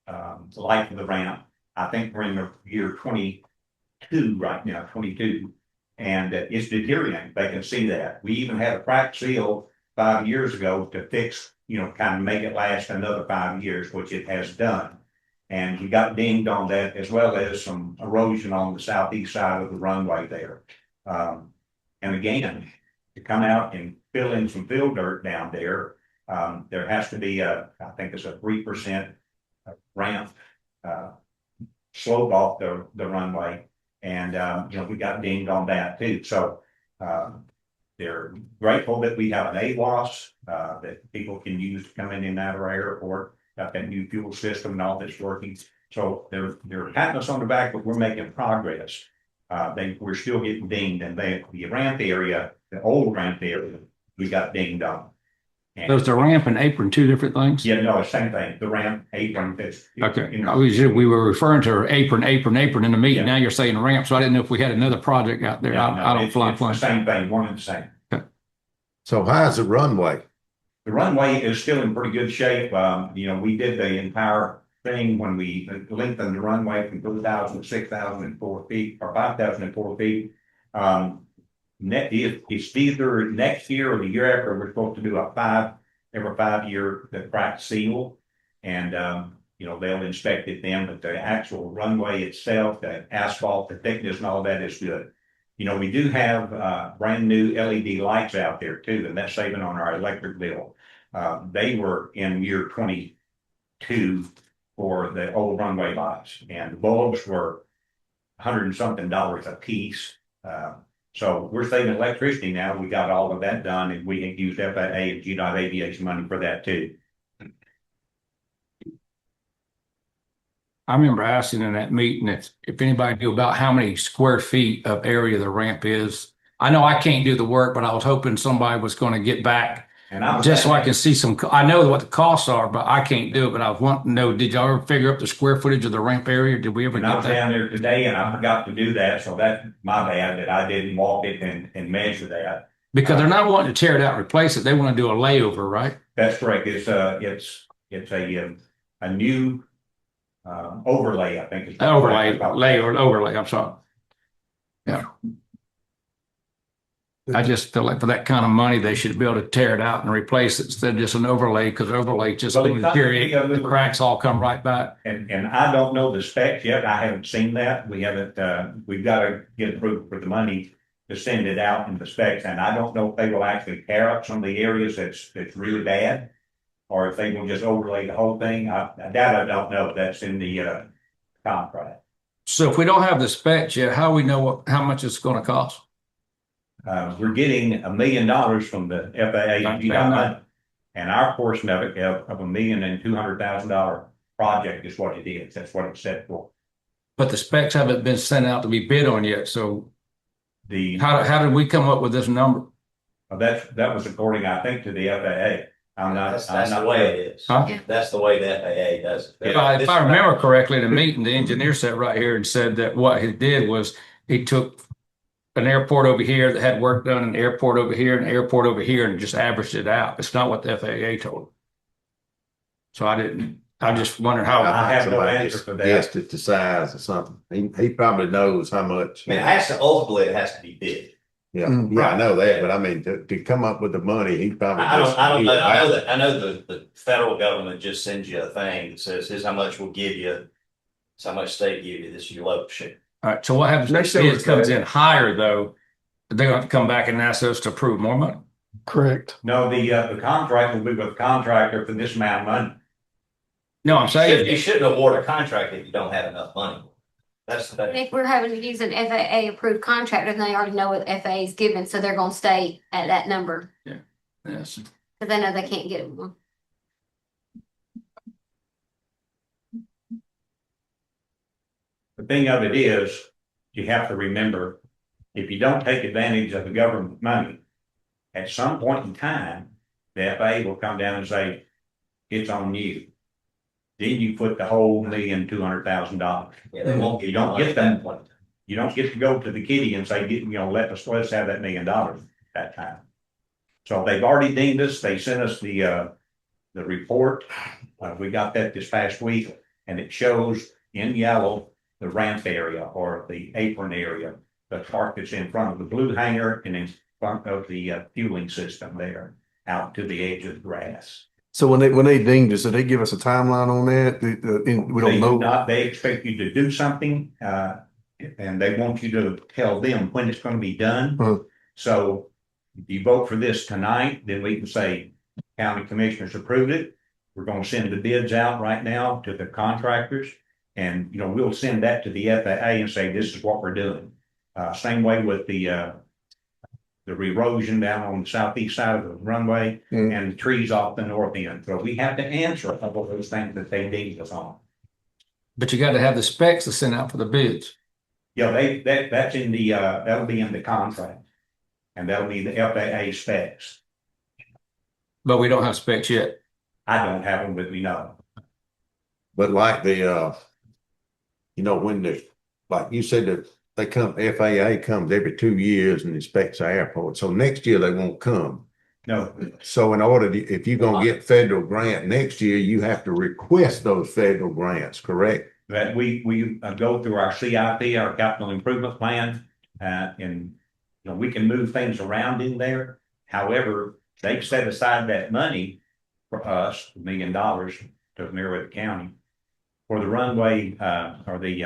the life of the ramp. I think we're in the year 22 right now, 22, and it's deteriorating. They can see that. We even had a cracked seal 5 years ago to fix, you know, kind of make it last another 5 years, which it has done. And we got dinged on that, as well as some erosion on the southeast side of the runway there. And again, to come out and fill in some fill dirt down there, there has to be I think it's a 3% ramp slope off the runway. And, you know, we got dinged on that too. So they're grateful that we have an AWAS that people can use to come in and out of our airport. Got that new fuel system and all that's working. So they're patting us on the back, but we're making progress. We're still getting dinged, and the ramp area, the old ramp area, we got dinged on. So is the ramp and apron two different things? Yeah, no, same thing. The ramp, apron, okay. You know, We were referring to apron in the meeting. Yeah. Now you're saying ramp, so I didn't know if we had another project out there. yeah, I don't fly it's the same thing, one and the same. So how's the runway? The runway is still in pretty good shape. You know, we did the entire thing when we lengthened the runway from 2,000 to 6,004 feet or 5,004 feet. It's either next year or the year after, we're supposed to do every 5 year the crack seal. And, you know, they'll inspect it then, but the actual runway itself, the asphalt, the thickness and all that is good. You know, we do have brand new LED lights out there too, and that's saving on our electric bill. They were in year 22 for the old runway lights, and the bulbs were $100 and something a piece. So we're saving electricity now. We got all of that done, and we can use FAA and GDOT aviation money for that too. I remember asking in that meeting if anybody knew about how many square feet of area the ramp is. I know I can't do the work, but I was hoping somebody was going to get back just so I can see some. I know what the costs are, but I can't do it. But I was wanting to know, did y'all ever figure up the square footage of the ramp area? Did we ever And get I was that? down there today and I forgot to do that. So that's my bad that I didn't walk it and measure that. Because they're not wanting to tear it out and replace it. They want to do a layover, right? That's correct. It's a new overlay, I think. Overlay. I'm sorry. Yeah. I just feel like for that kind of money, they should be able to tear it out and replace it instead of just an overlay, because overlay just deteriorate, the cracks all come right back. And I don't know the specs yet. I haven't seen that. We haven't, we've got to get approved for the money to send it out in the specs. And I don't know if they will actually tear up some of the areas that's really bad, or if they will just overlay the whole thing. I don't know. That's in the contract. So if we don't have the specs yet, how do we know how much it's going to cost? We're getting $1 million from the FAA and GDOT money, and our portion of it of $1,200,000 project is what it is. That's what it's set for. But the specs haven't been sent out to be bid on yet. So how did we come up with this number? That was according, I think, to the FAA. That's the way it is. Huh? That's the way the FAA does it. If I remember correctly, in the meeting, the engineer sat right here and said that what he did was he took an airport over here that had work done, an airport over here, an airport over here, and just averaged it out. It's not what the FAA told. So I just wondered how. I have no somebody answer just for that. Guessed at the size or something. He probably knows how much. I mean, ultimately, it has to be bid. Yeah, Mm. yeah, I know that, but I mean, to come up with the money, he probably. I don't know. I know that. that, I know the federal government just sends you a thing that says, here's how much we'll give you. It's how much state give you. This is your local share. All right, so what happens They next show bid us comes that. in higher though? They're gonna have to come back and ask us to approve more money. Correct. No, the contract will be with the contractor for this amount of money. No, I'm You saying, shouldn't award a contract if you don't have enough money. That's the And thing. if we're having to use an FAA approved contractor, then they already know what FAA is given, so they're gonna stay at that number, yes, because they know they can't get it more. The thing of it is, you have to remember, if you don't take advantage of the government money, at some point in time, the FAA will come down and say, it's on you. Then you put the whole $1,200,000. Yeah, they won't give You don't money get at that. point. You don't get to go to the kitty and say, let's have that $1 million at that time. So they've already deemed us, they sent us the report. We got that this past week, and it shows in yellow the ramp area or the apron area, the part that's in front of the blue hangar and in front of the fueling system there, out to the edge of the grass. So when they dinged us, did they give us a timeline on that? We They don't know. do not, they expect you to do something, and they want you to tell them when it's gonna be done. Uh-huh. So if you vote for this tonight, then we can say county commissioners approved it. We're gonna send the bids out right now to the contractors. And, we'll send that to the FAA and say, this is what we're doing. Same way with the erosion down on the southeast side of the runway and the trees off the north end. So we have to answer a couple of those things that they deemed us on. but you gotta have the specs to send out for the bids. Yeah, that's in the, that'll be in the contract. And that'll be the FAA specs. But we don't have specs yet. I don't have them with me, no. But like when like you said, that they come, FAA comes every 2 years and inspects our airport. So next year they won't come. No, So in order to, if you're gonna get federal grant next year, you have to request those federal grants, correct? that we go through our CIP, our capital improvement plan, and we can move things around in there. However, they set aside that money for us, $1 million to Marietta County, for the runway or the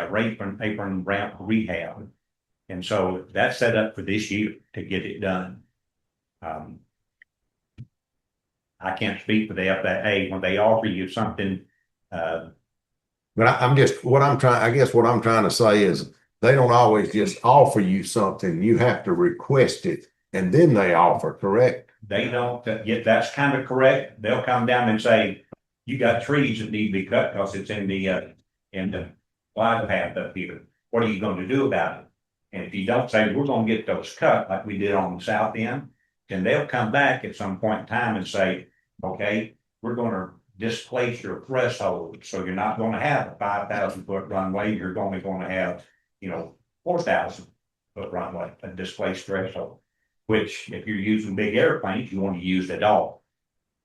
apron ramp rehab. And so that's set up for this year to get it done. I can't speak for the FAA when they offer you something. But I'm just, I guess what I'm trying to say is they don't always just offer you something. You have to request it and then they offer, correct? They don't, that's kind of correct. They'll come down and say, you got trees that need to be cut because it's in the glide path up here. What are you going to do about it? And if you don't say, we're going to get those cut like we did on the south end, then they'll come back at some point in time and say, okay, we're going to displace your threshold. So you're not going to have a 5,000 foot runway. You're only going to have, 4,000 foot runway, a displaced threshold, which if you're using big airplanes, you want to use it all.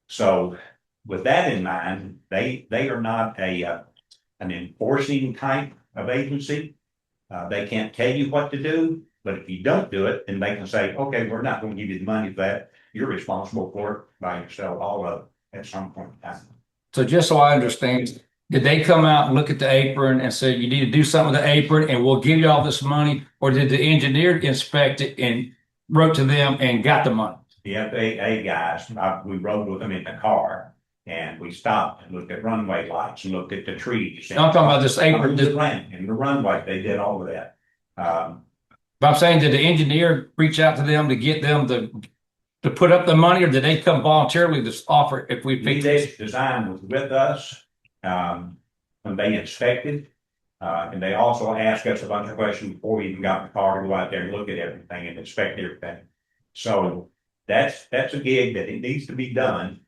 So with that in mind, they are not an enforcing type of agency. They can't tell you what to do, but if you don't do it, then they can say, okay, we're not going to give you the money for that. You're responsible for it by yourself, all of it at some point in time. So just so I understand, did they come out and look at the apron and say, you need to do something with the apron and we'll give you all this money? Or did the engineer inspect it and wrote to them and got the money? The FAA guys, we rode with them in the car and we stopped and looked at runway lights and looked at the trees. I'm talking about this apron. In the runway, they did all of that. But I'm saying, did the engineer reach out to them to get them to put up the money, or did they come voluntarily to offer if we fix This design was with us when they inspected. And they also asked us a bunch of questions before we even got in the car to go out there and look at everything and inspect everything. So that's a gig that it needs to be done.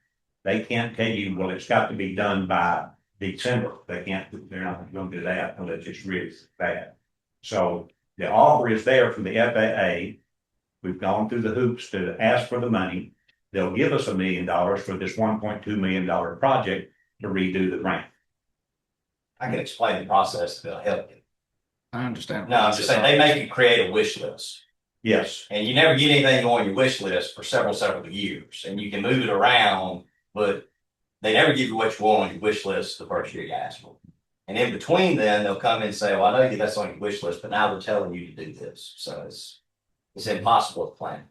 They can't tell you, well, it's got to be done by December. They're not going to do that unless it's really bad. So The offer is there from the FAA. We've gone through the hoops to ask for the money. They'll give us $1 million for this $1.2 million project to redo the ramp. I can explain the process that'll help you. I understand. No, I'm just saying, they make you create a wish list. Yes, And you never get anything on your wish list for several years. And you can move it around, but they never give you what you want on your wish list the first year you ask for. And in between then, they'll come in and say, well, I know that's on your wish list, but now they're telling you to do this. So it's impossible to plan.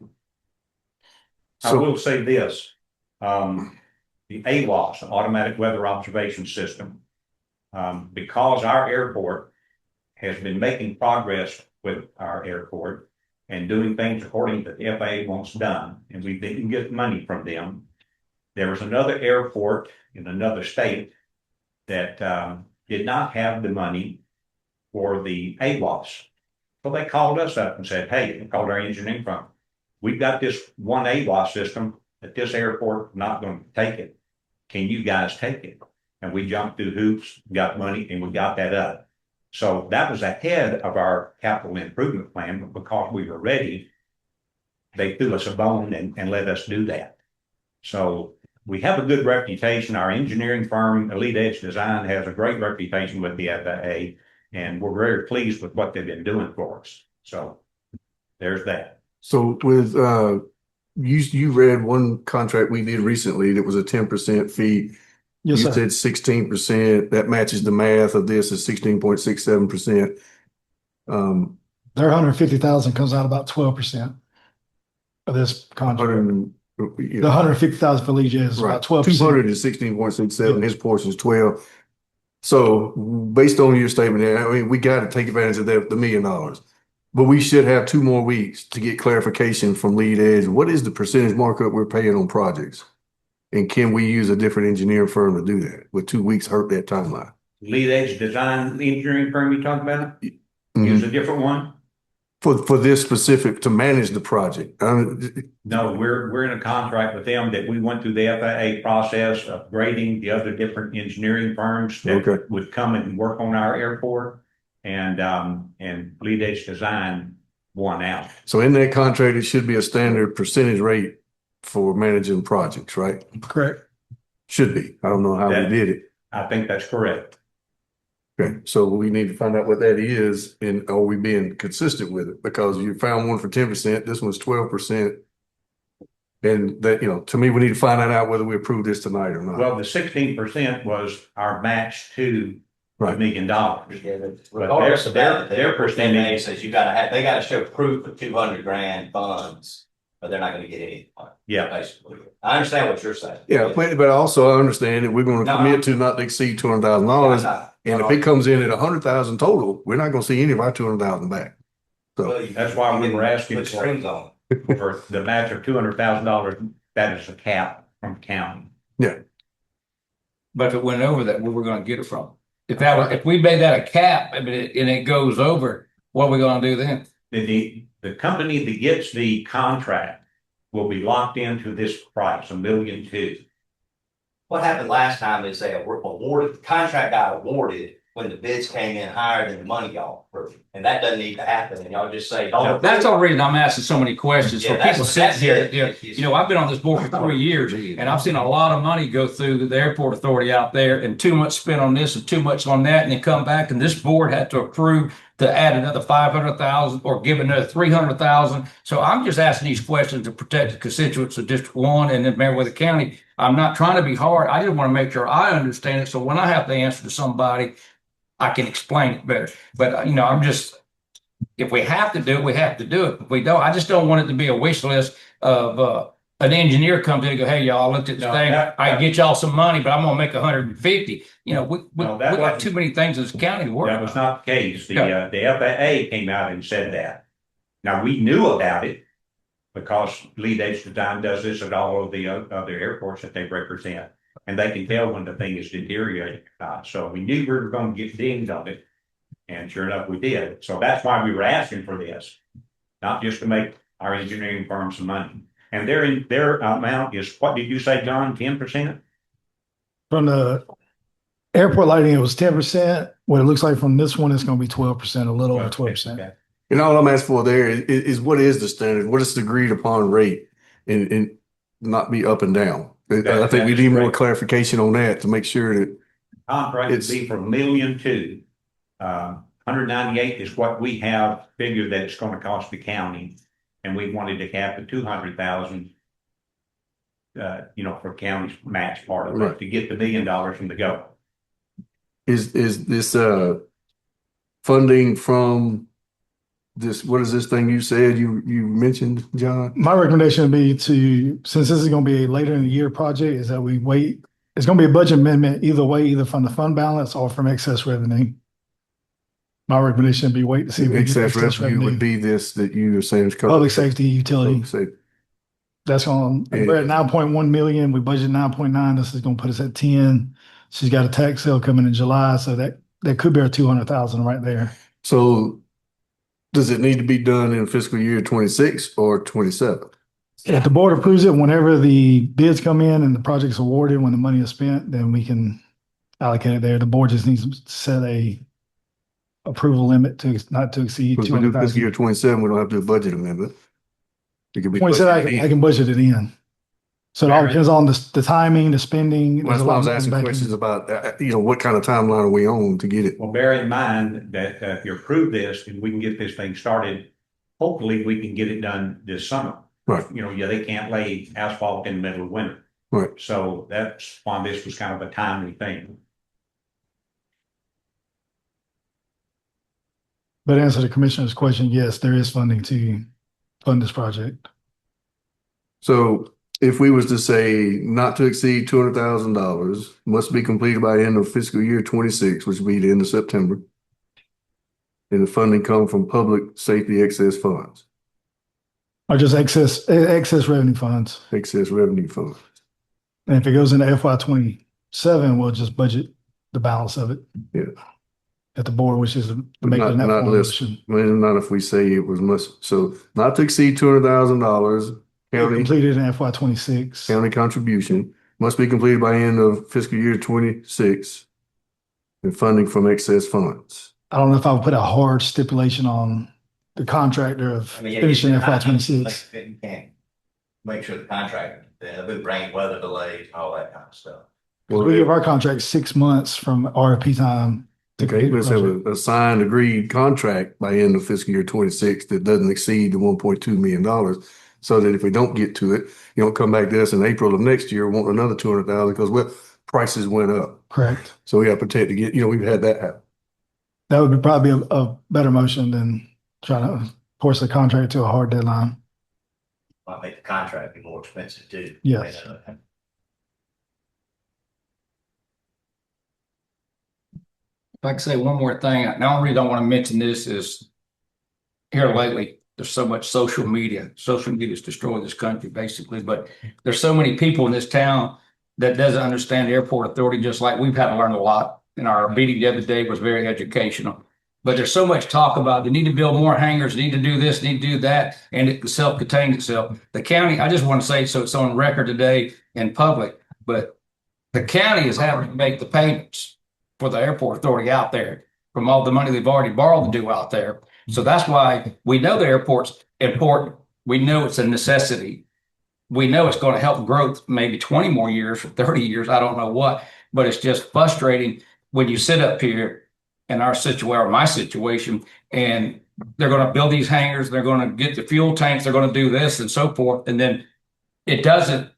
I will say this. The AWOS, the Automatic Weather Observation System, because our airport has been making progress with our airport and doing things according to the FAA wants done, and we didn't get money from them. There was another airport in another state that did not have the money for the AWOS. So they called us up and said, hey, they called our engineering firm. We've got this one AWOS system at this airport, not going to take it. Can you guys take it? And we jumped through hoops, got money, and we got that up. So that was ahead of our capital improvement plan, but because we were ready, they threw us a bone and let us do that. So we have a good reputation. Our engineering firm, Elite Edge Design, has a great reputation with the FAA, and we're very pleased with what they've been doing for us. So there's that. So with, you read one contract we did recently that was a 10% fee. Yes, You sir. said 16%. That matches the math of this is 16.67%. Their 150,000 comes out about 12% of this contract. The 150,000 for Lee J is about 12%. 200 is 16.67. His portion is 12. So based on your statement there, I mean, we got to take advantage of the $1 million, but we should have 2 more weeks to get clarification from Lead Edge. What is the percentage markup we're paying on projects? And can we use a different engineering firm to do that? Would 2 weeks hurt that timeline? Lead Edge Design, the engineering firm you talking about, Mhm. use a different one? For this specific, to manage the project. No, we're in a contract with them that we went through the FAA process of grading the other different engineering firms that Okay. would come and work on our airport, and Lead Edge Design won out. So in that contract, it should be a standard percentage rate for managing projects, right? Correct. Should be. I don't know how we did it. I think that's correct. Okay, so we need to find out what that is, and are we being consistent with it? Because you found one for 10%, this one's 12%. And that, to me, we need to find out whether we approve this tonight or not. Well, the 16% was our match to $1 million. Regardless of that, Their percentage says they gotta show proof of 200 grand funds, but they're not gonna get any. Yeah. Basically. I understand what you're saying. Yeah, but also I understand that we're going to No, commit to not to exceed $200,000. And if it Well, comes in at 100,000 total, we're not going to see any of our 200,000 back. So That's why we were asking Put strings on. for the match of $200,000. That is a cap from the county. But if it went over that, where we're gonna get it from? If we made that a cap, and it goes over, what are we gonna do then? The company that gets the contract will be locked into this price, $1.2 million. What happened last time is the contract got awarded when the bids came in higher than the money y'all approved. And that doesn't need to happen. And y'all just say, No, that's the reason I'm asking so many questions for Yeah, people that's sitting here. it. I've been on this board for 3 years, and I've seen a lot of money go through the airport authority out there, and too much spent on this and too much on that, and then come back, and this board had to approve to add another 500,000 or give another 300,000. So I'm just asking these questions to protect the constituents of District 1 and then Meriwether County. I'm not trying to be hard. I just want to make sure I understand it. So when I have to answer to somebody, I can explain it better. But, I'm just, if we have to do it, we have to do it. If we don't, I just don't want it to be a wish list of an engineer comes in and go, hey, y'all, looked at this thing. I can get y'all some money, but I'm going to make 150. We got too many things in this county to worry That about. was not the case. The FAA came out and said that. Now, we knew about it because Lead Edge Design does this at all of the other airports that they represent. And they can tell when the thing is deteriorating or not. So we knew we were going to get dinged on it. And sure enough, we did. So that's why we were asking for this, not just to make our engineering firm some money. And their amount is, what did you say, John, 10%? From the airport lighting, it was 10%. What it looks like from this one, it's going to be 12%, a little over 12%. Okay. And all I'm asking for there is what is the standard? What is the agreed upon rate? And not be up and down. I think we need more clarification on that to make sure that Contract would be for $1,200,000. 198 is what we have figured that it's gonna cost the county, and we wanted to have the 200,000. For county's match part of it, Right. to get the $1 million from the go. is this funding from this, what is this thing you said you mentioned, John? My recommendation would be to, since this is gonna be a later in the year project, is that we wait. It's gonna be a budget amendment either way, either from the fund balance or from excess revenue. My recommendation would be wait to see if we get Excess revenue would be this that you are saying is public safety utility. Public safety. That's on, we're at 9.1 million. We budgeted 9.9. This is gonna put us at 10. She's got a tax sale coming in July, so that could be our 200,000 right there. So does it need to be done in fiscal year 26 or 27? If the board approves it, whenever the bids come in and the project's awarded, when the money is spent, then we can allocate it there. The board just needs to set a approval limit to not to exceed Because we do fiscal 200,000. year 27, we don't have to do a budget amendment. It could be. 27, I can budget it in. So it all depends on the timing, the spending. Well, that's why I was asking questions about, what kind of timeline are we on to get it? Well, bear in mind that if you approve this and we can get this thing started, hopefully we can get it done this summer. Right. They can't lay asphalt in the middle of winter. Right. So that's why this was kind of a timely thing. But to answer the commissioner's question, yes, there is funding to fund this project. So if we was to say not to exceed $200,000, must be completed by the end of fiscal year 26, which would be the end of September. And the funding come from public safety excess funds, Or just excess revenue funds. excess revenue funds. And if it goes into FY 27, we'll just budget the balance of it. Yeah. At the board, which is to But make the net not less, motion. well, not if we say it was must, so not to exceed $200,000, county Completed in FY 26. county contribution must be completed by end of fiscal year 26. And funding from excess funds. I don't know if I would put a hard stipulation on the contractor of finishing FY 26. You can't make sure the contractor, the rain, weather delays, all that kind of stuff. Well, We give our contract 6 months from RFP time. to okay, complete the let's have project. a signed agreed contract by end of fiscal year 26 that doesn't exceed the $1.2 million. So that if we don't get to it, you don't come back to us in April of next year, want another 200,000 because prices went up. Correct. So we have to protect to get, we've had that happen. That would be probably a better motion than trying to force the contract to a hard deadline. Might make the contract be more expensive too. Yes. If I could say one more thing, the only reason I want to mention this is here lately, there's so much social media. Social media is destroying this country basically, but there's so many people in this town that doesn't understand the airport authority, just like we've had to learn a lot. And our meeting the other day was very educational. But there's so much talk about they need to build more hangars, need to do this, need to do that, and it self-contained itself. The county, I just want to say so it's on record today in public, but the county is having to make the payments for the airport authority out there from all the money they've already borrowed to do out there. So that's why we know the airport's important. We know it's a necessity. We know it's going to help growth maybe 20 more years or 30 years. I don't know what, but it's just frustrating when you sit up here in our situation, or my situation, and they're going to build these hangars, they're going to get the fuel tanks, they're going to do this and so forth. And then it doesn't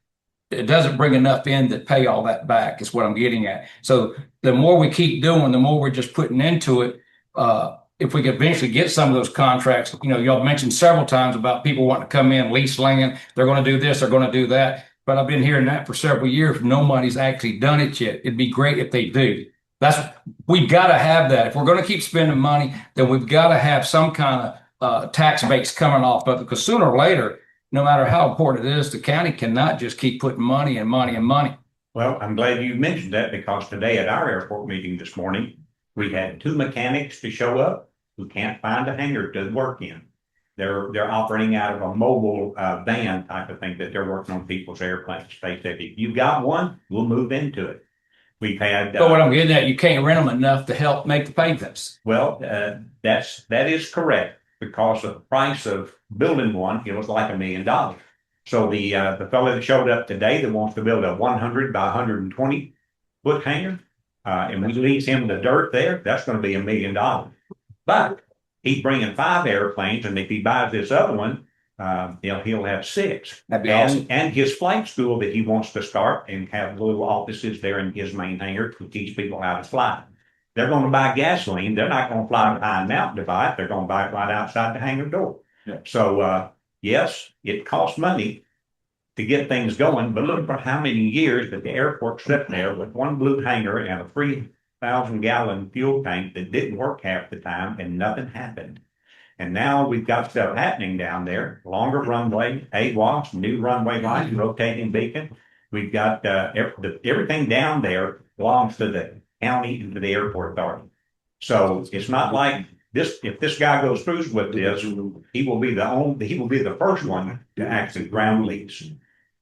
bring enough in that pay all that back is what I'm getting at. So the more we keep doing, the more we're just putting into it. If we could eventually get some of those contracts, y'all mentioned several times about people wanting to come in, lease land, they're going to do this, they're going to do that. But I've been hearing that for several years. Nobody's actually done it yet. It'd be great if they do. We've got to have that. If we're going to keep spending money, then we've got to have some kind of tax base coming off of it, because sooner or later, no matter how important it is, the county cannot just keep putting money and money and money. Well, I'm glad you mentioned that, because today at our airport meeting this morning, we had 2 mechanics to show up who can't find a hangar to work in. They're operating out of a mobile van type of thing that they're working on people's airplanes. They said, if you've got one, we'll move into it. We've had. But what I'm getting at, you can't rent them enough to help make the payments. Well, that is correct. because of the price of building one, it was like $1 million. So the fellow that showed up today that wants to build a 100 by 120 foot hangar, and we lease him the dirt there, that's gonna be $1 million. But he's bringing 5 airplanes, and if he buys this other one, he'll have 6. That'd be awesome. And his flight school that he wants to start and have little offices there in his main hangar to teach people how to fly. They're gonna buy gasoline. They're not gonna fly to Pine Mountain to buy it. They're gonna buy it right outside the hangar door. Yeah. So, yes, it costs money to get things going, but look for how many years that the airport sat there with one blue hangar and a 3,000-gallon fuel tank that didn't work half the time and nothing happened. And now we've got stuff happening down there, longer runway, AWACS, new runway lights, rotating beacon. We've got everything down there belongs to the county and to the airport authority. So it's not like this, if this guy goes through with this, he will be the first one to actually ground lease.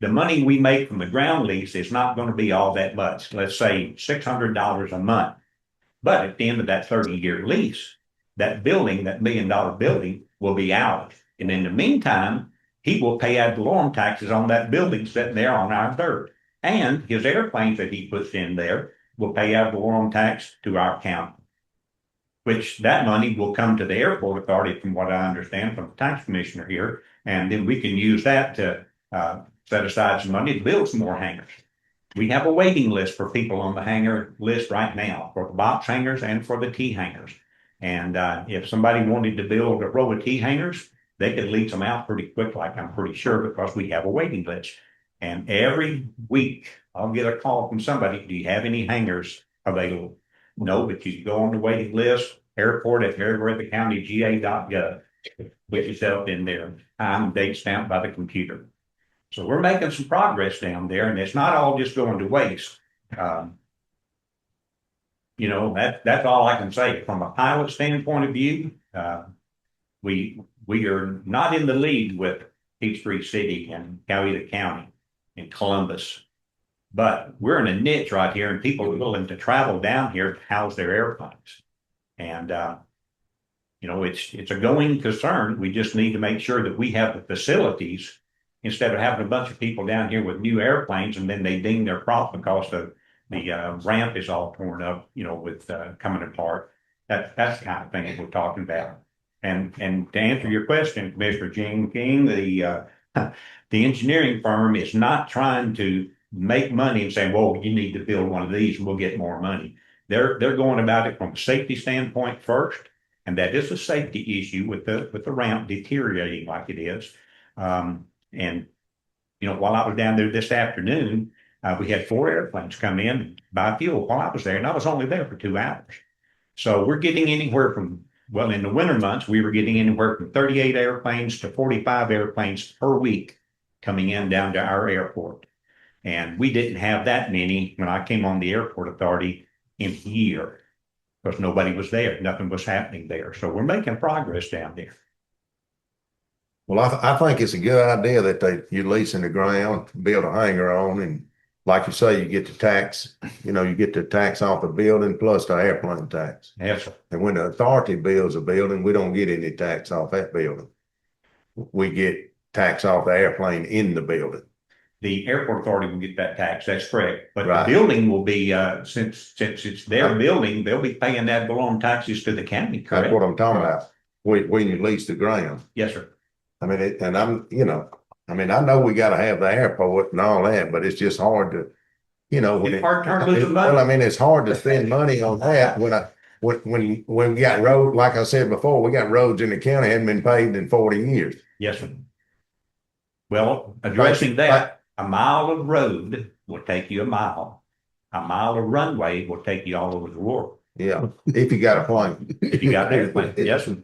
The money we make from the ground lease is not going to be all that much. Let's say $600 a month. But at the end of that 30-year lease, that building, that $1 million building, will be ours. And in the meantime, he will pay ad valorem taxes on that building sitting there on our dirt. And his airplanes that he puts in there will pay ad valorem tax to our county, which that money will come to the airport authority, from what I understand from the tax commissioner here. And then we can use that to set aside some money to build some more hangars. We have a waiting list for people on the hangar list right now, for the box hangars and for the T hangars. And if somebody wanted to build a row of T hangars, they could lease them out pretty quick, like I'm pretty sure, because we have a waiting list. And every week I'll get a call from somebody, do you have any hangars available? No, but you go on the waiting list, airport at everywherethecountyga.gov, put yourself in there, time and date stamped by the computer. So we're making some progress down there, and it's not all just going to waste. That's all I can say. From a pilot standpoint of view, we are not in the lead with Peachtree City and Coweta County and Columbus, but we're in a niche right here, and people are willing to travel down here to house their airplanes. And it's a going concern. We just need to make sure that we have the facilities, instead of having a bunch of people down here with new airplanes and then they ding their prop because the ramp is all torn up, with coming apart. That's the kind of thing that we're talking about. And to answer your question, Mr. Gene King, the engineering firm is not trying to make money and saying, well, you need to build one of these and we'll get more money. They're going about it from a safety standpoint first, and that is a safety issue with the ramp deteriorating like it is. And while I was down there this afternoon, we had 4 airplanes come in and buy fuel while I was there, and I was only there for 2 hours. So we're getting anywhere from, in the winter months, we were getting anywhere from 38 airplanes to 45 airplanes per week coming in down to our airport. And we didn't have that many when I came on the airport authority in a year, because nobody was there. Nothing was happening there. So we're making progress down there. Well, I think it's a good idea that you're leasing the ground, build a hangar on, and like you say, you get the tax, you get the tax off the building plus the airplane tax. Yes, sir. And when the authority builds a building, we don't get any tax off that building. We get tax off the airplane in the building. The airport authority will get that tax. That's correct. But Right. the building will be, since it's their building, they'll be paying that belong taxes to the county, correct? That's what I'm talking about. When you lease the ground. Yes, sir. I mean, I know we got to have the airport and all that, but it's just hard to, It's hard to lose money. well, I mean, it's hard to spend money on that when we got roads, like I said before, we got roads in the county hadn't been paved in 40 years. Yes, sir. Well, addressing that, a mile of road will take you a mile. A mile of runway will take you all over the world. Yeah, if you got a plane. If you got an airplane, yes, sir.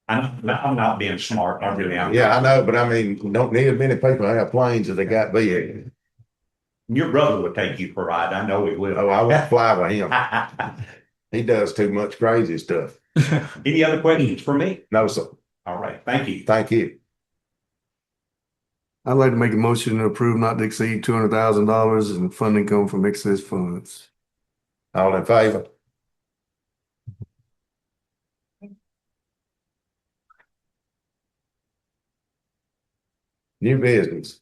I'm not being smart. I really am. Yeah, I know, but I mean, don't need as many people have planes as they got big. Your brother will take you for a ride. I know he will. Oh, I won't fly with him. He does too much crazy stuff. Any other questions for me? No, sir. All right. Thank you. Thank you. I'd like to make a motion to approve not to exceed $200,000 and funding come from excess funds. All in favor? New business.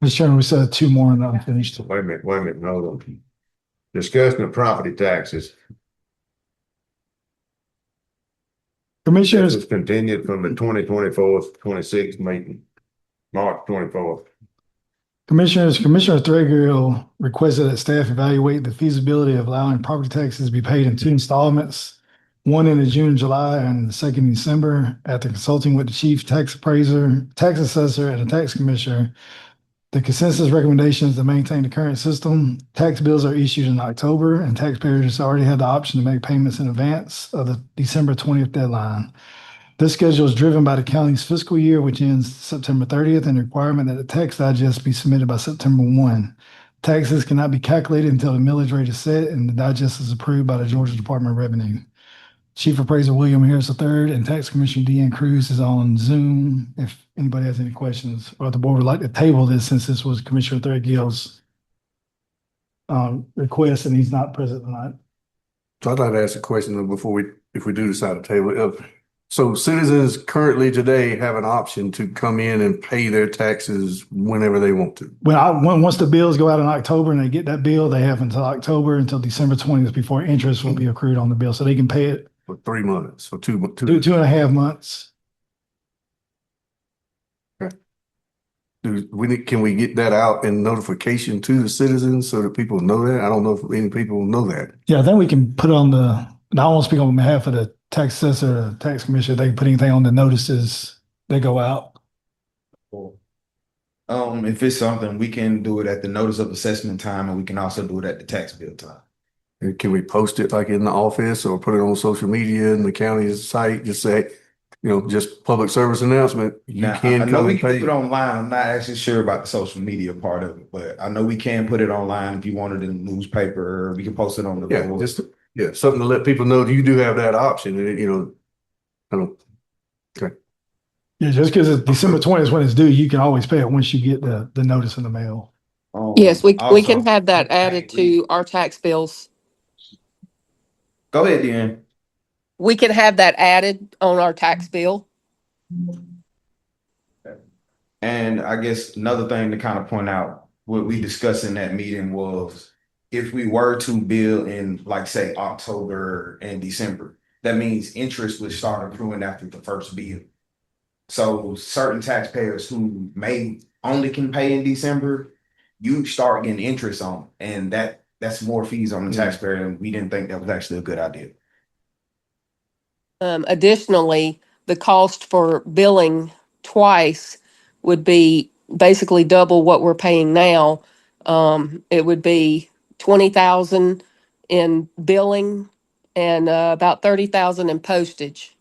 Mr. Chairman, we still have two more and unfinished. Wait a minute, hold on. Discussion of property taxes. This Commissioners, was continued from the 2024-26 meeting, March 24th. Commissioner Threadgill requested that staff evaluate the feasibility of allowing property taxes to be paid in two installments, one in the June, July, and the second in December. After consulting with the chief tax appraiser, tax assessor, and the tax commissioner, the consensus recommendation is to maintain the current system. Tax bills are issued in October, and taxpayers already had the option to make payments in advance of the December 20th deadline. This schedule is driven by the county's fiscal year, which ends September 30th, and the requirement that the tax digest be submitted by September 1. Taxes cannot be calculated until the millage rate is set and the digest is approved by the Georgia Department of Revenue. Chief Appraiser William Harris III and Tax Commissioner Deanne Cruz is on Zoom. If anybody has any questions, or if the board would like to table this, since this was Commissioner Threadgill's request and he's not present tonight. So I'd like to ask a question before if we do decide to table it. So citizens currently today have an option to come in and pay their taxes whenever they want to. Once the bills go out in October and they get that bill, they have until October, until December 20th before interest will be accrued on the bill. So they can pay it For 3 months, for two. 2.5 months. Can we get that out in notification to the citizens so that people know that? I don't know if any people know that. Yeah, I think we can put on the, and I won't speak on behalf of the tax assessor, or tax commissioner. They can put anything on the notices that go out. If it's something, we can do it at the notice of assessment time, and we can also do it at the tax bill time. And can we post it like in the office or put it on social media and the county's site? Just say, just public service announcement. You Now, can I know come we and can pay. put it online. I'm not actually sure about the social media part of it, but I know we can put it online if you wanted in the newspaper, or we can post it on the Yeah, board. something to let people know that you do have that option. And, I don't. Okay. Yeah, just because it's December 20th is when it's due, you can always pay it once you get the notice in the mail. Yes, we Also- can have that added to our tax bills. Go ahead, Dan. We can have that added on our tax bill. And I guess another thing to kind of point out, what we discussed in that meeting was if we were to bill in, like, say, October and December, that means interest would start accruing after the first bill. So certain taxpayers who may only can pay in December, you start getting interest on, and that's more fees on the taxpayer, and we didn't think that was actually a good idea. Additionally, the cost for billing twice would be basically double what we're paying now. It would be 20,000 in billing and about 30,000 in postage.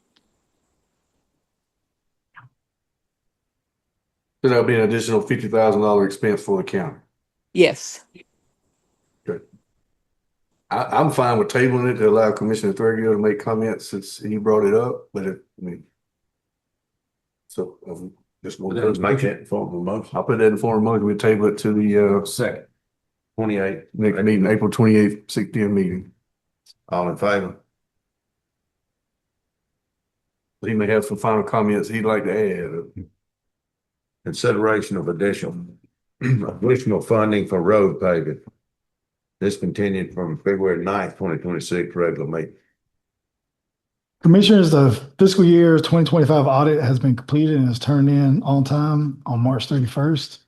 So that'll be an additional $50,000 expense for the county. Yes. I'm fine with tabling it to allow Commissioner Threadgill to make comments since he brought it up, but just want Let's to make that form of motion. I'll put that in form of motion. We table it to the Second. 28. next meeting, April 28th, 6 p.m. meeting. All in favor? He may have some final comments he'd like to add. Consideration of additional funding for road paving. This continued from February 9th, 2026, regular meeting. Commissioners, the fiscal year 2025 audit has been completed and is turned in on time on March 31st.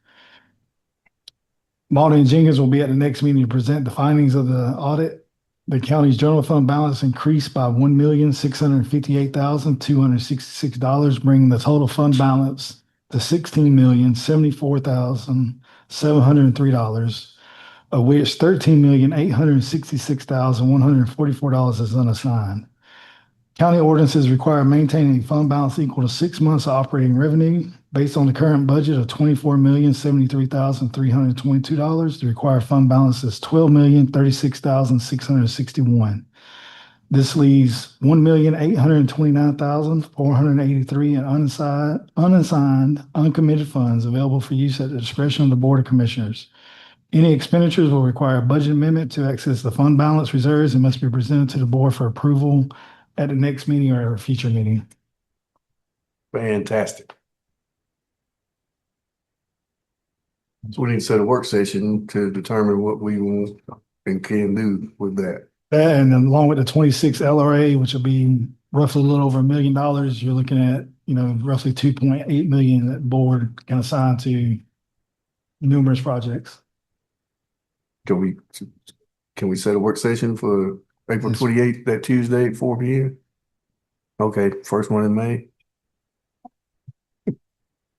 Malden and Jenkins will be at the next meeting to present the findings of the audit. The county's general fund balance increased by $1,658,266, bringing the total fund balance to $16,074,703, of which $13,866,144 is unassigned. County ordinances require maintaining a fund balance equal to 6 months of operating revenue. Based on the current budget of $24,073,322, the required fund balance is $12,036,661. This leaves $1,829,483 in unassigned, uncommitted funds available for use at the discretion of the Board of Commissioners. Any expenditures will require a budget amendment to access the fund balance reserves and must be presented to the board for approval at the next meeting or a future meeting. Fantastic. So we need to set a work session to determine what we want and can do with that. That, and then along with the 26 LRA, which will be roughly a little over $1 million, you're looking at, roughly 2.8 million that board can assign to numerous projects. Can we set a work session for April Yes. 28th, that Tuesday at 4 p.m.? Okay, first one in May.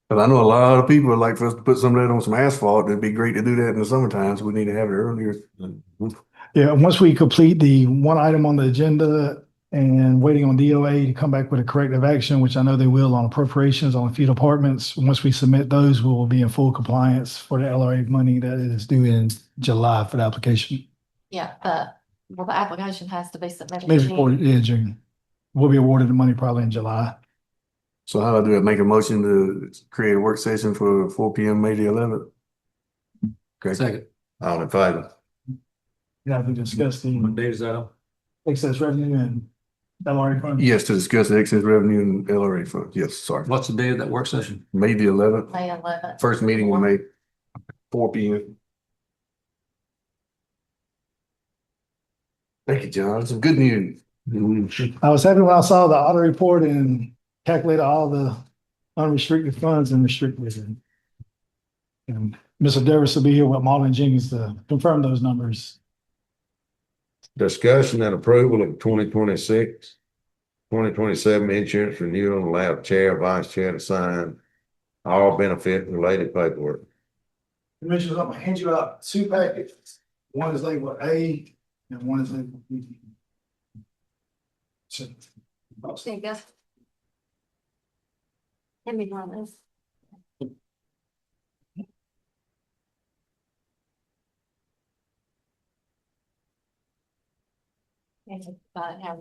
But I know a lot of people would like for us to put some of that on some asphalt. It'd be great to do that in the summertime, so we need to have it earlier. Yeah, once we complete the one item on the agenda and waiting on DOA to come back with a corrective action, which I know they will on appropriations on a few departments. Once we submit those, we will be in full compliance for the LRA money that is due in July for the application. Yeah, the application has to be submitted. Maybe in before, June. yeah, June. We'll be awarded the money probably in July. So how do I do it? Make a motion to create a work session for 4 p.m. May the 11th? Okay. Second. All in favor? Yeah, we discussed the What date is that on? excess revenue and LRA fund. Yes, to discuss the excess revenue and LRA fund. Yes, sorry. What's the day of that work session? May the 11th, May 11th. first meeting in May, 4 p.m. Thank you, John. Some good news. I was happy when I saw the audit report and calculated all the unrestricted funds and restricted. And Mr. Davis will be here with Marlon Jenkins to confirm those numbers. Discussion and approval of 2026, 2027 insurance renewal and allow chair, vice chair to sign all benefit related paperwork. Commissioners, I'm gonna hand you out 2 packets. One is labeled A and one is labeled B. There you go. Hand me one of those. Have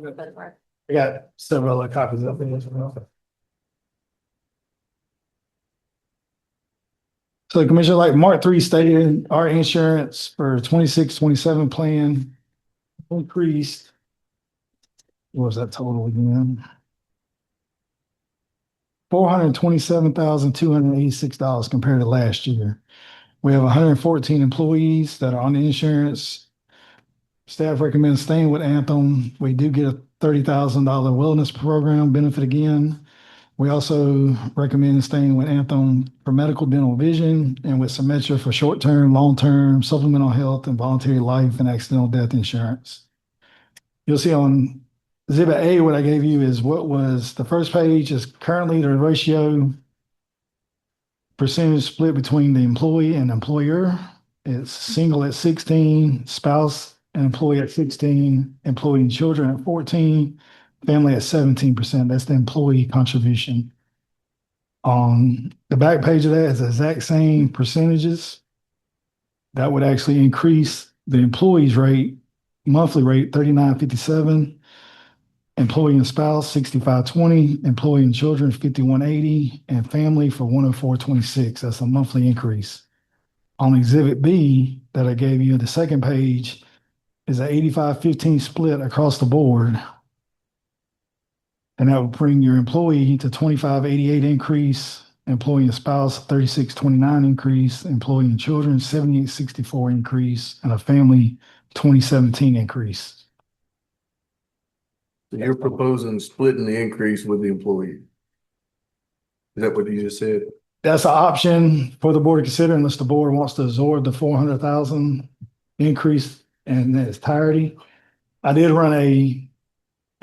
a better work. I got several other copies of it as well. So Commissioner, like Mark 3 stated, our insurance for 26-27 plan increased. What was that total again? $427,286 compared to last year. We have 114 employees that are on the insurance. Staff recommends staying with Anthem. We do get a $30,000 wellness program benefit again. We also recommend staying with Anthem for medical, dental, vision, and with Symetra for short-term, long-term, supplemental health, and voluntary life and accidental death insurance. You'll see on Exhibit A, what I gave you is what was the first page is currently the ratio percentage split between the employee and employer. It's single at 16, spouse and employee at 16, employee and children at 14, family at 17%. That's the employee contribution. On the back page of that is the exact same percentages. That would actually increase the employee's rate, monthly rate, $39.57. Employee and spouse, $65.20, employee and children, $51.80, and family for $104.26. That's a monthly increase. On Exhibit B that I gave you, the second page is an 85-15 split across the board. And that would bring your employee to $25.88 increase, employee and spouse, $36.29 increase, employee and children, $78.64 increase, and a family, $20.17 increase. You're proposing splitting the increase with the employee. Is that what you just said? That's an option for the board to consider unless the board wants to absorb the 400,000 increase in its entirety. I did run and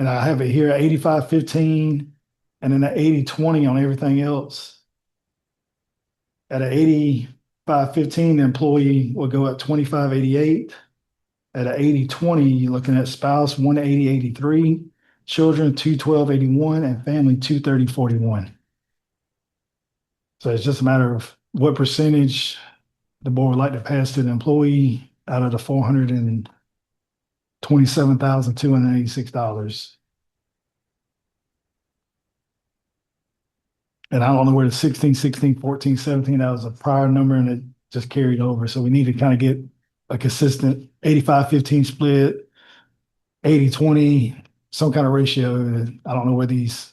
I have it here, 85-15, and then an 80-20 on everything else. At an 85-15, the employee will go at 25.88. At an 80-20, you're looking at spouse 180.83, children 212.81, and family 230.41. So it's just a matter of what percentage the board would like to pass to the employee out of the $427,286. And I don't know where the 16, 16, 14, 17, that was a prior number and it just carried over. So we need to kind of get a consistent 85-15 split, 80-20, some kind of ratio. I don't know where these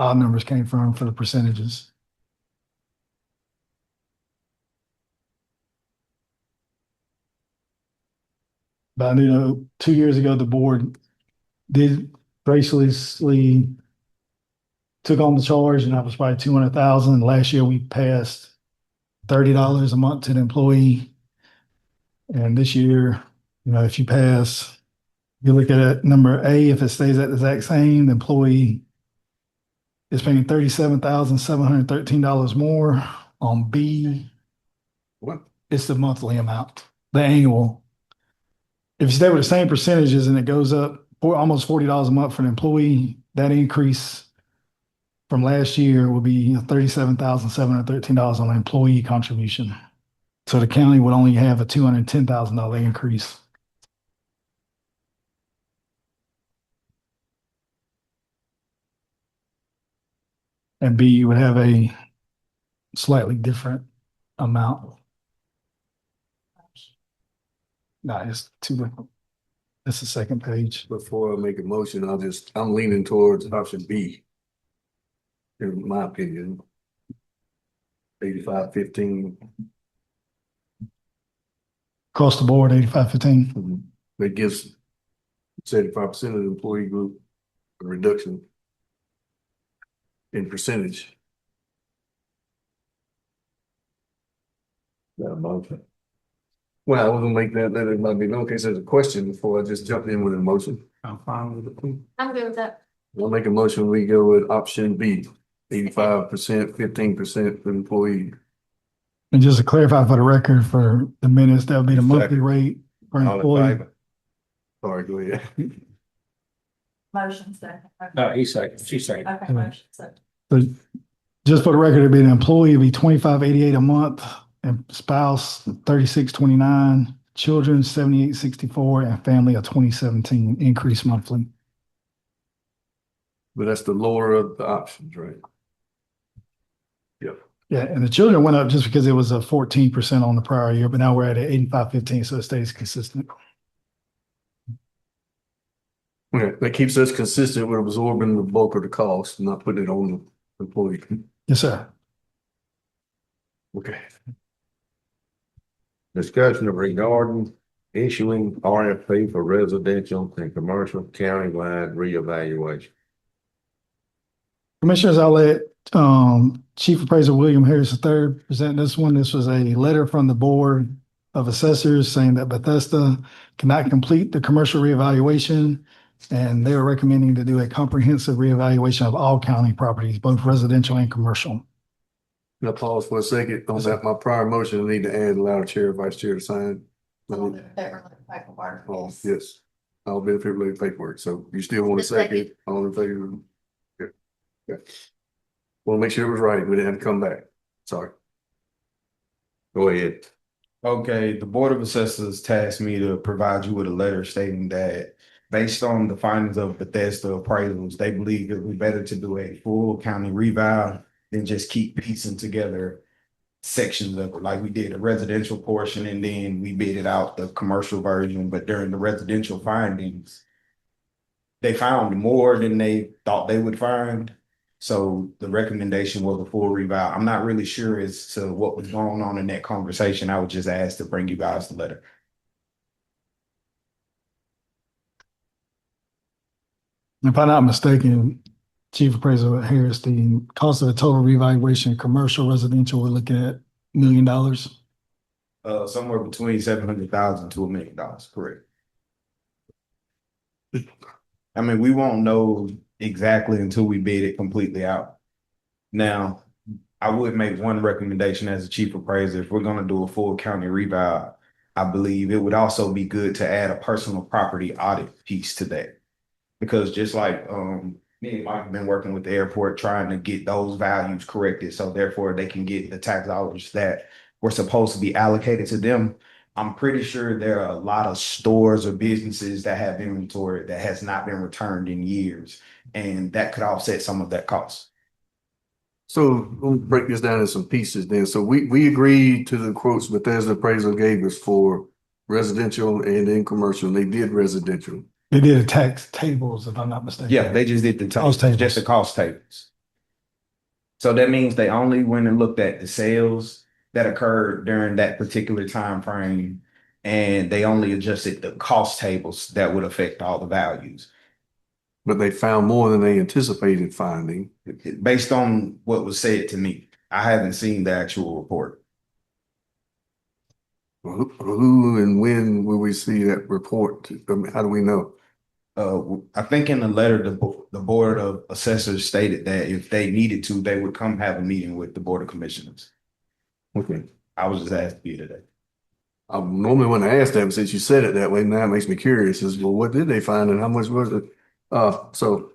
odd numbers came from for the percentages. But I know 2 years ago, the board did graciously took on the charge, and that was probably 200,000. Last year, we passed $30 a month to the employee. And this year, if you pass, you look at it, number A, if it stays at the exact same, the employee is paying $37,713 more. On B, What? it's the monthly amount, the annual. If you stay with the same percentages and it goes up almost $40 a month for the employee, that increase from last year will be $37,713 on the employee contribution. So the county would only have a $210,000 increase. And B, you would have a slightly different amount. No, it's too different. That's the second page. Before I make a motion, I'm leaning towards option B. In my opinion. 85-15. Across the board, 85-15. That gives 75% of the employee group a reduction in percentage. Got a motion. Well, I was gonna make that, let it might be known in case there's a question before I just jump in with a motion. I'm fine with it. I'm good with that. I'll make a motion, we go with option B, 85%, 15% for employee. And just to clarify for the record, for the minutes, that would be the monthly Second. rate per All in employee. favor? Sorry, go ahead. Motion second. No, he second, she second. Okay, motion second. But just for the record, it'd be an employee, it'd be $25.88 a month, and spouse $36.29, children $78.64, and family a $20.17 increase monthly. But that's the lower of the options, right? Yep. Yeah, and the children went up just because it was a 14% on the prior year, but now we're at 85-15, so it stays consistent. Okay, that keeps us consistent with absorbing the bulk of the cost, not putting it on the employee. Yes, sir. Okay. Discussion of regarding issuing RFP for residential and commercial countywide reevaluation. Commissioners, I'll let Chief Appraiser William Harris III present this one. This was a letter from the Board of Assessors saying that Bethesda cannot complete the commercial reevaluation, and they are recommending to do a comprehensive reevaluation of all county properties, both residential and commercial. Now pause for a second. On that, my prior motion, I need to add allow chair, vice chair to sign. All the paperwork. Oh, yes. All benefit related paperwork. So you still want a The second. second? All in favor? Good. Good. Want to make sure it was right. We didn't have to come back. Sorry. Go ahead. Okay, the Board of Assessors tasked me to provide you with a letter stating that based on the findings of Bethesda appraisals, they believe it would be better to do a full county revow than just keep piecing together sections of it. Like we did a residential portion and then we bid it out the commercial version, but during the residential findings, they found more than they thought they would find. So the recommendation was a full revow. I'm not really sure as to what was going on in that conversation. I was just asked to bring you guys the letter. If I'm not mistaken, Chief Appraiser Harris, the cost of a total revaluation, commercial, residential, we're looking at $1 million. Somewhere between 700,000 to $1 million, correct. I mean, we won't know exactly until we bid it completely out. Now, I would make one recommendation as a chief appraiser. If we're going to do a full county revow, I believe it would also be good to add a personal property audit piece to that. Because just like me and Mike have been working with the airport trying to get those values corrected, so therefore they can get the tax dollars that were supposed to be allocated to them. I'm pretty sure there are a lot of stores or businesses that have inventory that has not been returned in years, and that could offset some of that cost. So we'll break this down in some pieces then. So we agreed to the quotes Bethesda appraisal gave us for residential and then commercial. And they did residential. They did a tax tables, if I'm not mistaken. Yeah, they just did the Cost tables. just the cost tables. So that means they only went and looked at the sales that occurred during that particular time frame, and they only adjusted the cost tables that would affect all the values. But they found more than they anticipated finding. Based on what was said to me. I haven't seen the actual report. Who and when will we see that report? I mean, how do we know? I think in the letter, the Board of Assessors stated that if they needed to, they would come have a meeting with the Board of Commissioners. Okay. I was just asked to be today. I normally wouldn't ask that, but since you said it that way, now it makes me curious. Is, well, what did they find and how much was it? So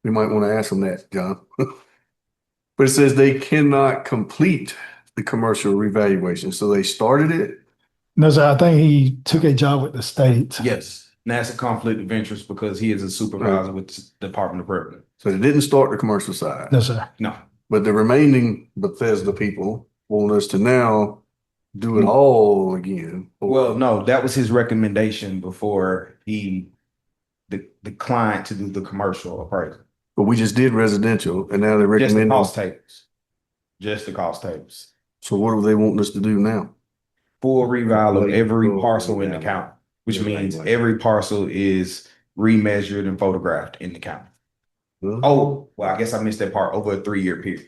we might want to ask them that, John. But it says they cannot complete the commercial revaluation. So they started it. No, sir, I think he took a job with the state. Yes, and that's a conflict of interest because he is a supervisor with the Department of Revenue. So they didn't start the commercial side. No, sir. No, But the remaining Bethesda people want us to now do it all again. well, no, that was his recommendation before he declined to do the commercial appraisal. But we just did residential and now they're Just the recommending. cost tables. Just the cost tables. So what are they wanting us to do now? Full reval of every Full parcel in the reval. county, which Yeah, means like- every parcel is remeasured and photographed in the county. Oh, well, I guess I missed that part, over a 3-year period.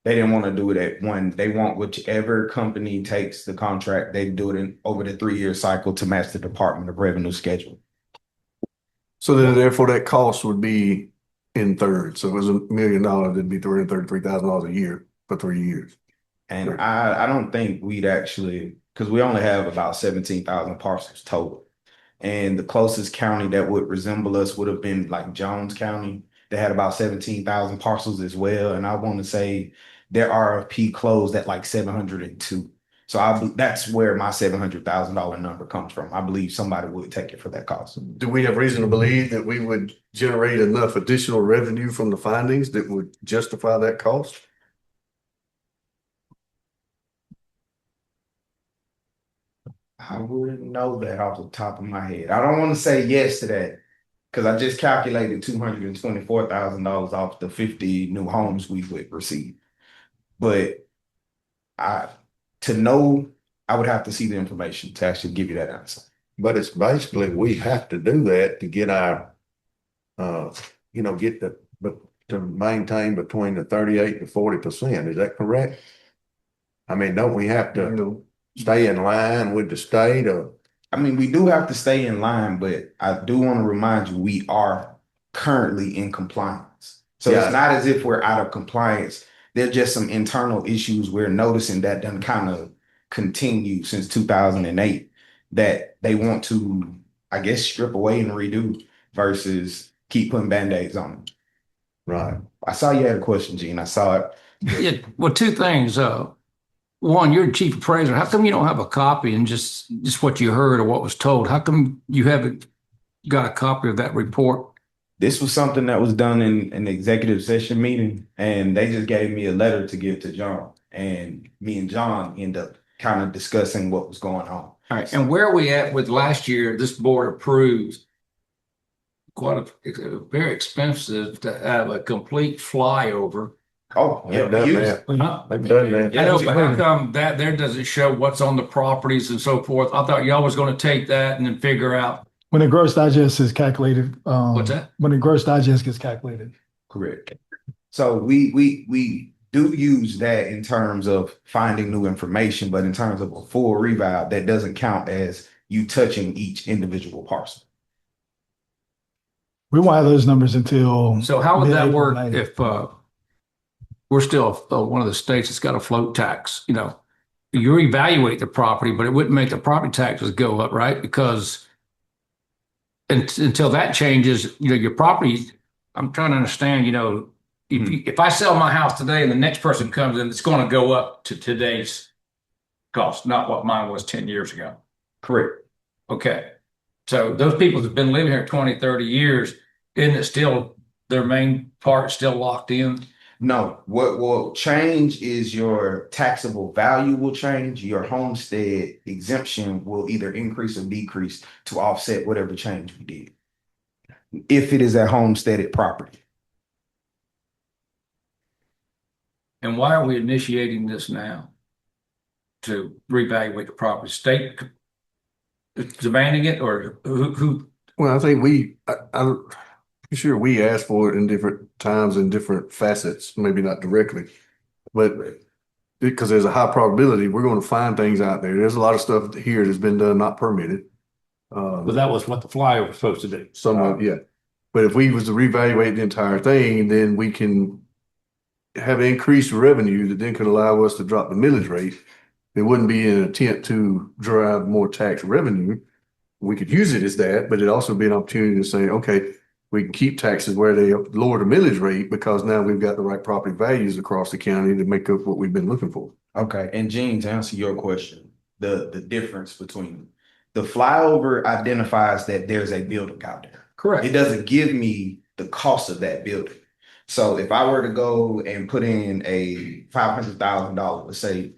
They didn't want to do it at one. They want whichever company takes the contract, they do it over the 3-year cycle to match the Department of Revenue schedule. So then therefore that cost would be in thirds. So if it was $1 million, it'd be $333,000 a year for 3 years. And I don't think we'd actually, because we only have about 17,000 parcels total. And the closest county that would resemble us would have been like Jones County. They had about 17,000 parcels as well. And I want to say their RFP closed at like 702. So that's where my $700,000 number comes from. I believe somebody would take it for that cost. Do we have reason to believe that we would generate enough additional revenue from the findings that would justify that cost? I wouldn't know that off the top of my head. I don't want to say yes to that because I just calculated $224,000 off the 50 new homes we would receive. But to know, I would have to see the information to actually give you that answer. But it's basically, we have to do that to get our, but to maintain between the 38 to 40%. Is that correct? I mean, don't we have to stay in line with the state or? I mean, we do have to stay in line, but I do want to remind you, we are currently in compliance. So Yeah. it's not as if we're out of compliance. There's just some internal issues we're noticing that done kind of continue since 2008 that they want to, I guess, strip away and redo versus keep putting Band-Aids on them. Right. I saw you had a question, Gene. I saw it. Yeah, well, two things. One, you're the chief appraiser. How come you don't have a copy and just what you heard or what was told? How come you haven't got a copy of that report? This was something that was done in an executive session meeting, and they just gave me a letter to give to John. And me and John end up kind of discussing what was going on. All right, and where are we at with last year? This board approved very expensive to have a complete flyover. Oh, yeah, They've done that. Huh? They've done that. I know, but how come that there doesn't show what's on the properties and so forth? I thought y'all was going to take that and then figure out. When the gross digest is calculated. What's that? When the gross digest gets calculated. Correct. So we do use that in terms of finding new information, but in terms of a full revow, that doesn't count as you touching each individual parcel. We won't have those numbers until. So how would that mid-April, work May. if we're still one of the states that's got a float tax? You know, you evaluate the property, but it wouldn't make the property taxes go up, right? Because until that changes, you know, your property. I'm trying to understand. You know, if I sell my house today and the next person comes in, it's going to go up to today's cost, not what mine was 10 years ago. Correct. Okay. So those people that have been living here 20, 30 years, isn't it still their main part still locked in? No, what will change is your taxable value will change. Your homestead exemption will either increase or decrease to offset whatever change we did. If it is a homesteaded property. And why are we initiating this now? To reevaluate the property, state demanding it, or who? Well, I think I'm sure we asked for it in different times and different facets, maybe not directly, but because there's a high probability we're going to find things out there. There's a lot of stuff here that's been done not permitted. But that was what the flyer was supposed to do. Yeah. But if we was to reevaluate the entire thing, then we can have increased revenue that then could allow us to drop the millage rate. It wouldn't be an attempt to drive more tax revenue. We could use it as that, but it'd also be an opportunity to say, okay, we can keep taxes where they lower the millage rate because now we've got the right property values across the county to make up what we've been looking for. Okay, and Gene, to answer your question, the difference between the flyover identifies that there's a building out there. Correct. It doesn't give me the cost of that building. So if I were to go and put in a $500,000, let's say,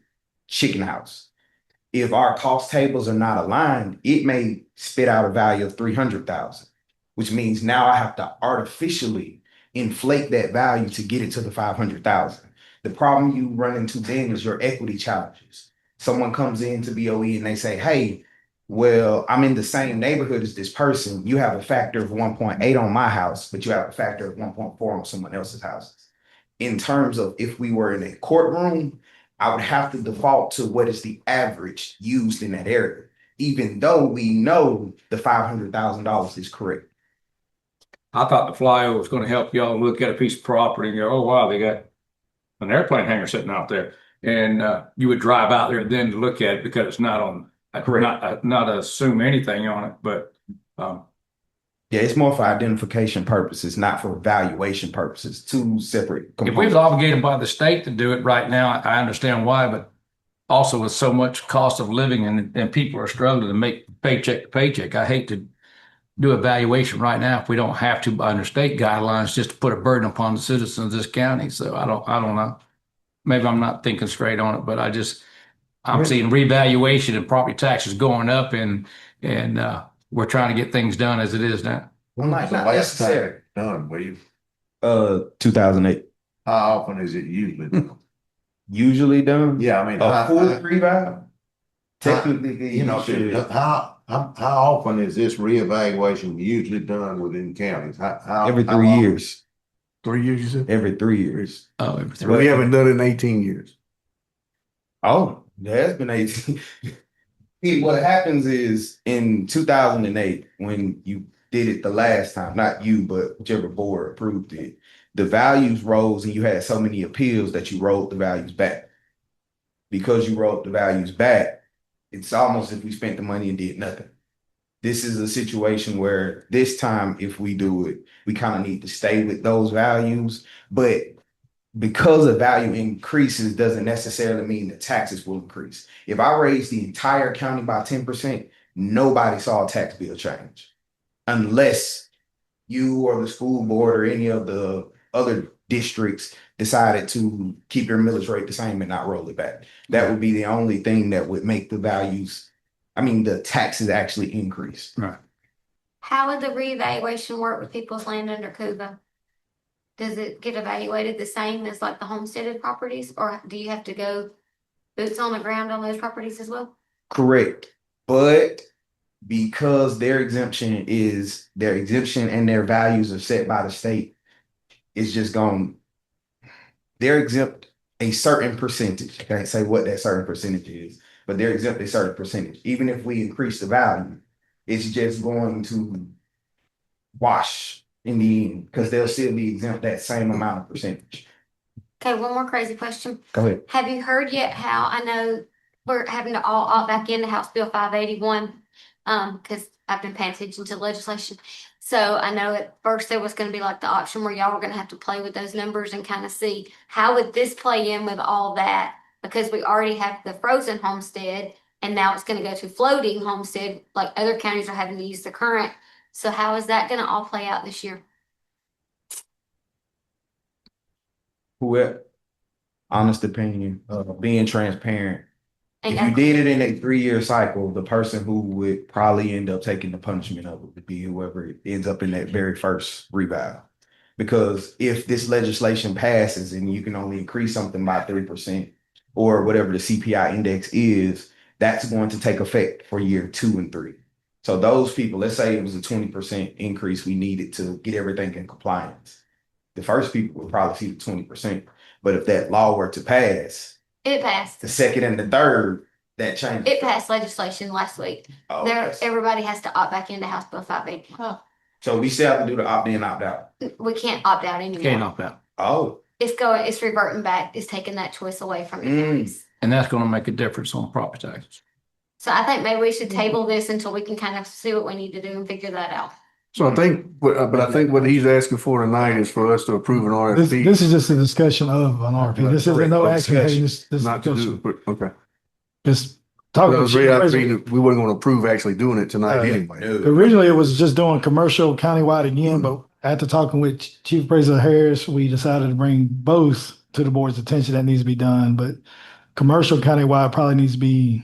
chicken house, if our cost tables are not aligned, it may spit out a value of 300,000, which means now I have to artificially inflate that value to get it to the 500,000. The problem you run into then is your equity challenges. Someone comes into BOE and they say, hey, well, I'm in the same neighborhood as this person. You have a factor of 1.8 on my house, but you have a factor of 1.4 on someone else's houses. In terms of if we were in a courtroom, I would have to default to what is the average used in that area, even though we know the $500,000 is correct. I thought the flyover was going to help y'all look at a piece of property and go, oh, wow, they got an airplane hangar sitting out there. And you would drive out there then to look at it because it's not on, not assume anything on it, but yeah, it's more for identification purposes, not for valuation purposes. Two separate components. If we was obligated by the state to do it right now, I understand why, but also with so much cost of living and people are struggling to make paycheck to paycheck, I hate to do a valuation right now if we don't have to under state guidelines just to put a burden upon the citizens of this county. So I don't know. Maybe I'm not thinking straight on it, but I'm seeing revaluation and property taxes going up and we're trying to get things done as it is now. Well, not necessarily. Done, William. 2008. How often is it usually done? Usually done? Yeah, I mean, A full revow? Technically, you know, how often is this reevaluation usually done within counties? Every 3 years. 3 years, you said? Every 3 years. Oh, every 3 We haven't done it in 18 years. Oh, there has been 18. What happens is in 2008, when you did it the last time, not you, but whichever board approved it, the values rose and you had so many appeals that you rolled the values back. Because you rolled the values back, it's almost as if we spent the money and did nothing. This is a situation where this time, if we do it, we kind of need to stay with those values. But because the value increases doesn't necessarily mean the taxes will increase. If I raise the entire county by 10%, nobody saw a tax bill change. Unless you or the school board or any of the other districts decided to keep your millage rate the same and not roll it back. That would be the only thing that would make the values, the taxes actually increase. Right. How would the reevaluation work with people's land under CUBA? Does it get evaluated the same as like the homesteaded properties, or do you have to go boots on the ground on those properties as well? Correct. But because their exemption and their values are set by the state, it's just they're exempt a certain percentage. I can't say what that certain percentage is, but they're exempt a certain percentage. Even if we increase the value, it's just going to wash in the end because they'll still be exempt that same amount of percentage. Okay, one more crazy question. Go ahead. Have you heard yet how I know we're having to all opt back into House Bill 581? Because I've been paying attention to legislation. So I know at first there was going to be like the option where y'all were going to have to play with those numbers and kind of see how would this play in with all that, because we already have the frozen homestead and now it's going to go to floating homestead, like other counties are having to use the current. So how is that going to all play out this year? Whoever, honest opinion, being transparent. If you did it in a 3-year cycle, the person who would probably end up taking the punishment of it would be whoever ends up in that very first revow. Because if this legislation passes and you can only increase something by 3% or whatever the CPI index is, that's going to take effect for year 2 and 3. So those people, let's say it was a 20% increase we needed to get everything in compliance. The first people would probably see the 20%. But if that law were to pass, It passed. the second and the third, that changes. It passed legislation last week. Oh, There, okay. everybody has to opt back into House Bill 580. So we still have to do the opt-in, opt-out. We can't opt out Can't anymore. opt out. Oh, It's reverting back. It's taking that choice away from the counties. And that's gonna make a difference on property taxes. So I think maybe we should table this until we can kind of see what we need to do and figure that out. So I think, but I think what he's asking for tonight is for us to approve an This, RFP. this is just a discussion of an RFP. This isn't no action. taken. This Not to discussion. do, but, okay. Just talking. Because we weren't gonna approve actually doing it tonight anyway. Originally, it was just doing commercial countywide again, but after talking with Chief Appraiser Harris, we decided to bring both to the board's attention that needs to be done, but commercial countywide probably needs to be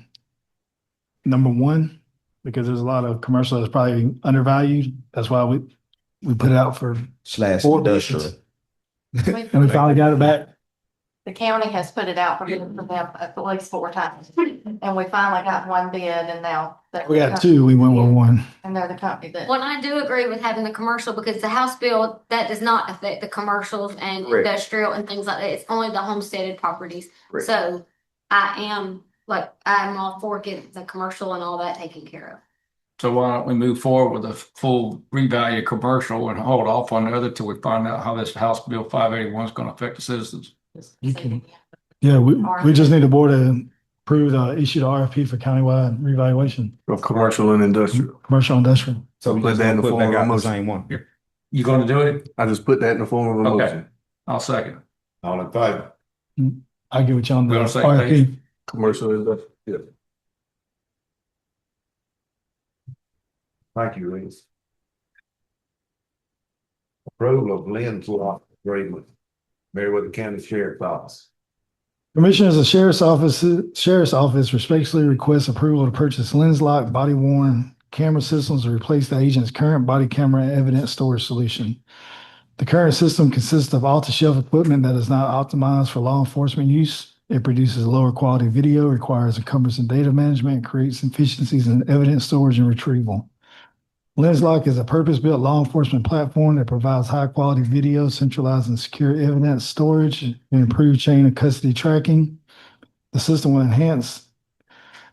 number one, because there's a lot of commercial that's probably undervalued. That's why we put it out for slash board industrial. meetings. And we finally got it back. The county has put it out for them at least 4 times. And we finally got one bid and now. We got 2, we went with 1. And they're the company that. Well, I do agree with having the commercial because the House bill, that does not affect the commercials and Correct. industrial and things like that. It's only the homesteaded properties. Correct. So I'm all for getting the commercial and all that taken care of. So why don't we move forward with a full revalue commercial and hold off on the other till we find out how this House Bill 581 is gonna affect the citizens? You can. Yeah, we just need the board to approve the issue the RFP for countywide revaluation, Of commercial and industrial. commercial industrial. So we Put just that in the put form back of a out the motion. same one. You gonna do it? I just put that in the form of a Okay. motion. I'll second. All in favor? I'll give it you on the We're on the same RFP. Commercial and industrial, yeah. Thank you, Reese. Approval of Lynn's Law Agreement, Meriwether County Sheriff's Office. Commissioners, the Sheriff's Office respectfully requests approval to purchase lens lock body worn camera systems to replace the agent's current body camera evidence storage solution. The current system consists of off-the-shelf equipment that is not optimized for law enforcement use. It produces lower quality video, requires cumbersome data management, and creates inefficiencies in evidence storage and retrieval. LensLock is a purpose-built law enforcement platform that provides high-quality video, centralized and secure evidence storage, and improved chain of custody tracking. The system will enhance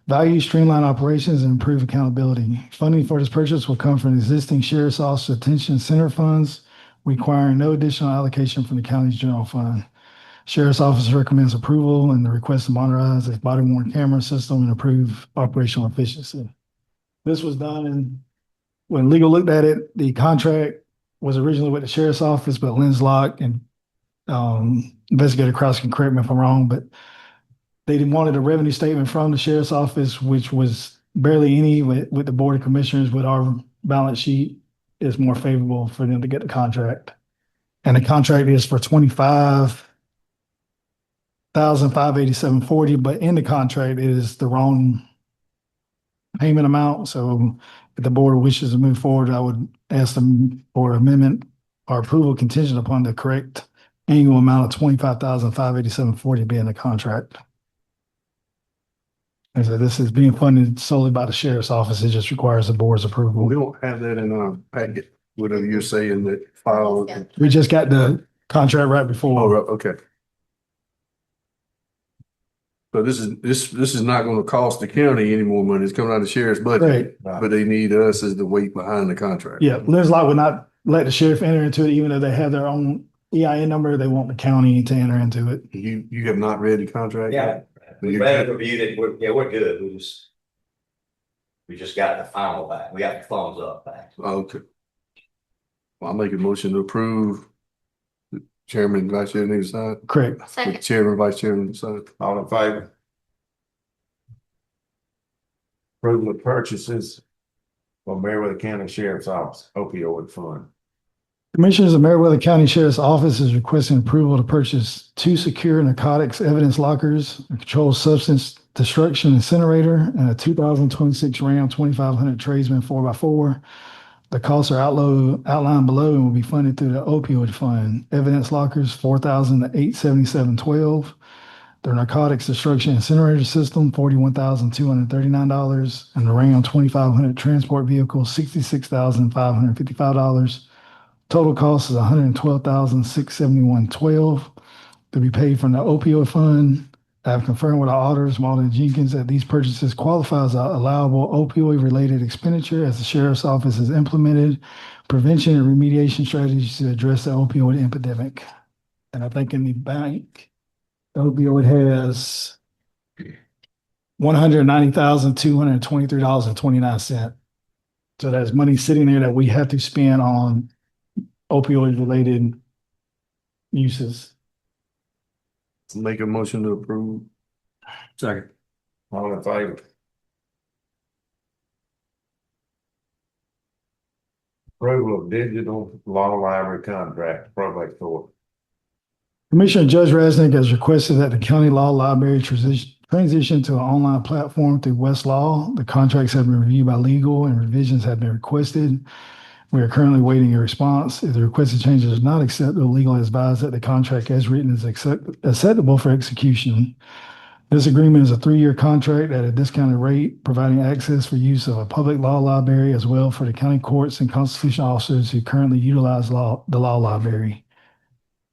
value, streamline operations, and improve accountability. Funding for this purchase will come from existing Sheriff's Office Detention Center funds, requiring no additional allocation from the county's general fund. Sheriff's Office recommends approval and the request to modernize its body-worn camera system and improve operational efficiency. This was done when legal looked at it, the contract was originally with the Sheriff's Office, but LensLock and Investigator Cross can correct me if I'm wrong, but they wanted a revenue statement from the Sheriff's Office, which was barely any with the Board of Commissioners. With our balance sheet, is more favorable for them to get the contract. And the contract is for $25,587.40, but in the contract it is the wrong payment amount. So if the board wishes to move forward, I would ask them for amendment or approval contingent upon the correct annual amount of $25,587.40 being the contract. And so this is being funded solely by the Sheriff's Office. It just requires the board's approval. We don't have that in our packet, whatever you're saying that file. We just got the contract right Oh, before. right, okay. So this is not gonna cost the county any more money. It's coming out of the sheriff's budget, but they need us as the weight behind the contract. Yeah, LensLock would not let the sheriff enter into it, even though they have their own EIN number. They want the county to enter into it. You have not read the contract? Yeah. We reviewed it. We're good. We just got the final back. We got the thumbs up back. Okay. Well, I'll make a motion to approve. The Chairman, Vice Chair need to sign. Correct. Second. Chairman, Vice Chairman to sign. All in favor? Approval of purchases for Meriwether County Sheriff's Office opioid fund. Commissioners, the Meriwether County Sheriff's Office is requesting approval to purchase 2 secure narcotics evidence lockers, a controlled substance destruction incinerator, and a 2026 Ram 2500 Tradesman 4x4. The costs are outlined below and will be funded through the opioid fund. Evidence lockers, $4,877.12. The narcotics destruction incinerator system, $41,239. And the Ram 2500 transport vehicle, $66,555. Total cost is $112,671.12 to be paid from the opioid fund. I have confirmed with our auditors, Malden Jenkins, that these purchases qualify as allowable opioid-related expenditure as the sheriff's office has implemented prevention and remediation strategies to address the opioid epidemic. And I think in the bank, the opioid has $190,223.29. So that's money sitting there that we have to spend on opioid-related uses. Make a motion to approve. Second. All in favor? Approval of digital law library contract, probate court. Commissioner Judge Resnick has requested that the county law library transition to an online platform through Westlaw. The contracts have been reviewed by legal and revisions have been requested. We are currently waiting a response. If the requested changes are not acceptable, legal has advised that the contract as written is acceptable for execution. This agreement is a 3-year contract at a discounted rate, providing access for use of a public law library as well for the county courts and constitutional officers who currently utilize the law library.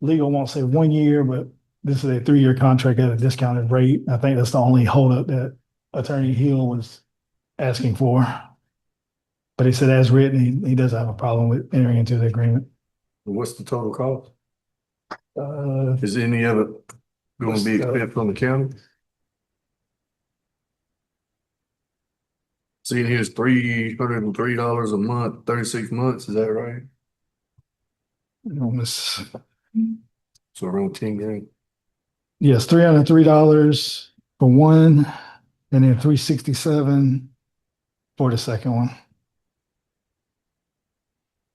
Legal won't say 1 year, but this is a 3-year contract at a discounted rate. I think that's the only holdup that Attorney Hill was asking for. But he said as written, he doesn't have a problem with entering into the agreement. What's the total cost? Is any of it going to be expensed from the county? See, here's $303 a month, 36 months, is that right? So around 10 grand. Yes, $303 for one, and then $367 for the second one.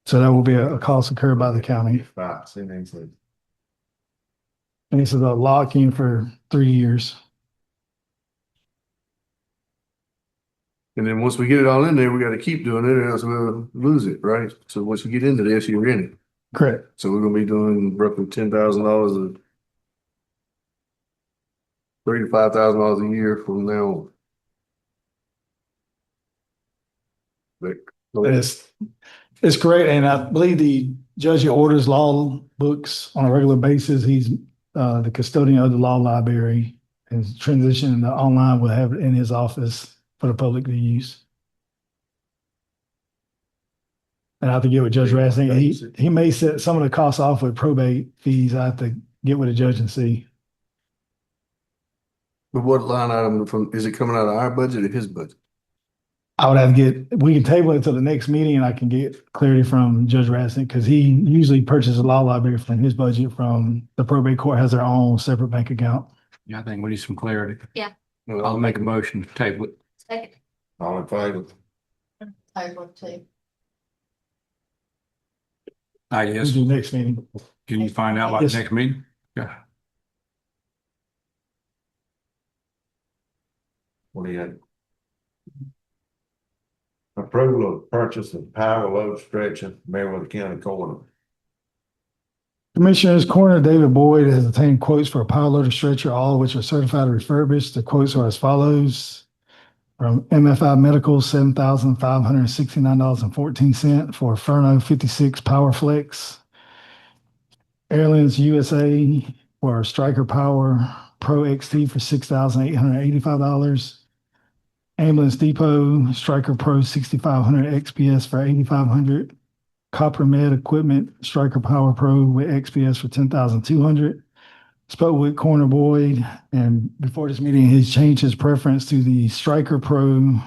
So that will be a cost incurred by the county. And this is a lock-in for 3 years. And then once we get it all in there, we got to keep doing it or else we'll lose it, right? So once you get into this, you're in it. Correct. So we're gonna be doing roughly $10,000 of $3,000 to $5,000 a year from now on. It's great, and I believe the judge orders law books on a regular basis. He's the custodian of the law library, and transitioning to online will have it in his office for the public to use. And I have to get with Judge Rasnick. He may set some of the costs off with probate fees. I have to get with the judge and see. But what line item is it coming out of our budget or his budget? I would have to we can table it until the next meeting and I can get clarity from Judge Rasnick because he usually purchases a law library from his budget from the probate court has their own separate bank account. Yeah, I think we need some clarity. Yeah. I'll make a motion to table it. Second. All in favor? Table too. I We'll guess. do next meeting. Can you find out by the Yes. next meeting? Yeah. What do you have? Approval of purchase of power load stretcher, Meriwether County Coroner. Commissioners, Coroner David Boyd has obtained quotes for a power loader stretcher, all of which are certified and refurbished. The quotes are as follows. From MFI Medical, $7,569.14 for Furno 56 PowerFlex. Airlines USA for Striker Power Pro XT for $6,885. Ambulance Depot Striker Pro 6500 XPS for $8,500. Copper Med Equipment Striker Power Pro with XPS for $10,200. Spoke with Coroner Boyd, and before this meeting, he's changed his preference to the Striker Pro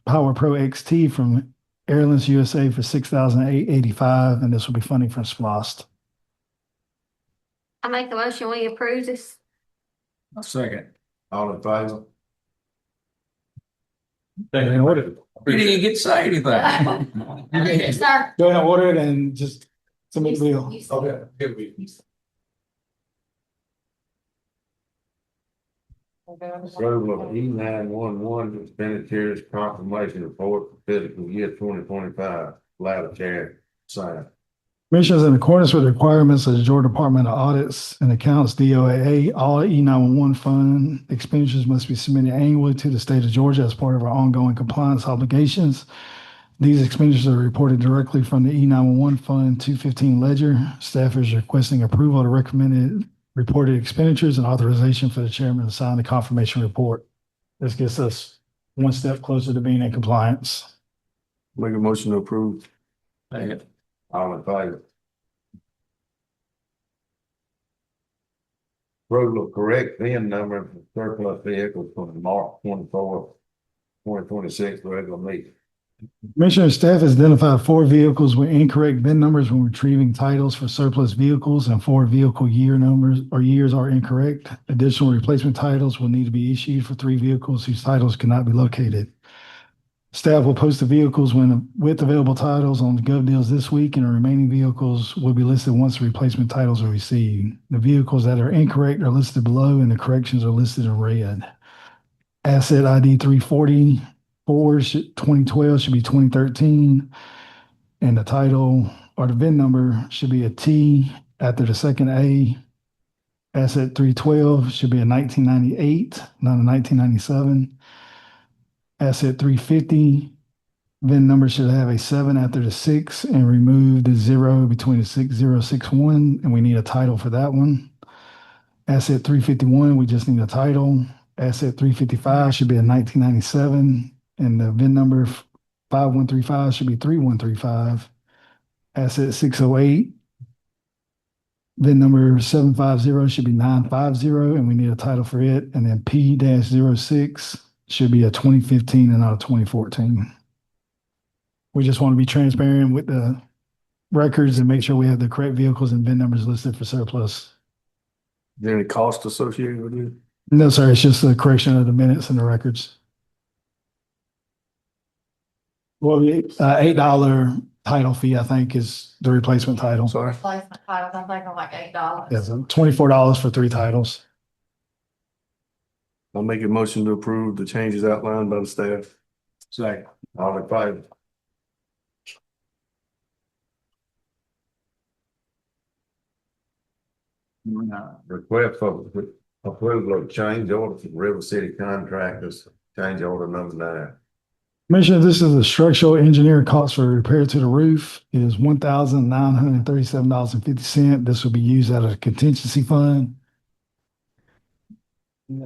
Power Pro XT from Airlines USA for $6,885, and this will be funding from SPLOST. I make the motion, we approve this. A second. All in favor? In order, You didn't even get to say anything. Yes, sir. go ahead and order it and just submit the bill. You said- Approval of E911 expenditures confirmation report for fiscal year 2025. allow the chair to sign. Commissioners, in accordance with the requirements of the Georgia Department of Audits and Accounts, DOAA, all E911 fund expenditures must be submitted annually to the state of Georgia as part of our ongoing compliance obligations. These expenditures are reported directly from the E911 Fund 215 ledger. Staff is requesting approval of the recommended reported expenditures and authorization for the chairman to sign the confirmation report. This gets us one step closer to being in compliance. Make a motion to approve. All in favor? Approval of correct VIN number for surplus vehicles for the March 24, 2026 regular meeting. Commissioner, staff has identified 4 vehicles with incorrect VIN numbers when retrieving titles for surplus vehicles, and 4 vehicle year numbers or years are incorrect. Additional replacement titles will need to be issued for 3 vehicles whose titles cannot be located. Staff will post the vehicles with available titles on GovDeals this week, and the remaining vehicles will be listed once the replacement titles are received. The vehicles that are incorrect are listed below, and the corrections are listed in red. Asset ID 340 Ford 2012 should be 2013, and the title or the VIN number should be a T after the second A. Asset 312 should be a 1998, not a 1997. Asset 350 VIN number should have a 7 after the 6 and remove the 0 between the 6061, and we need a title for that one. Asset 351, we just need a title. Asset 355 should be a 1997, and the VIN number 5135 should be 3135. Asset 608, VIN number 750 should be 950, and we need a title for it. And then P-06 should be a 2015 and not a 2014. We just want to be transparent with the records and make sure we have the correct vehicles and VIN numbers listed for surplus. Is there any cost associated with it? No, sir, it's just a correction of the minutes and the records. Well, $8 title fee, I think, is the replacement title. Sorry. Replacement titles, I think are like $8. Yes, $24 for 3 titles. I'll make a motion to approve the changes outlined by the staff. Second. All in favor? Request for approval of change order for River City Contractors, change order number 9. Commissioner, this is a structural engineering cost for repair to the roof. It is $1,937.50. This will be used out of the contingency fund. Is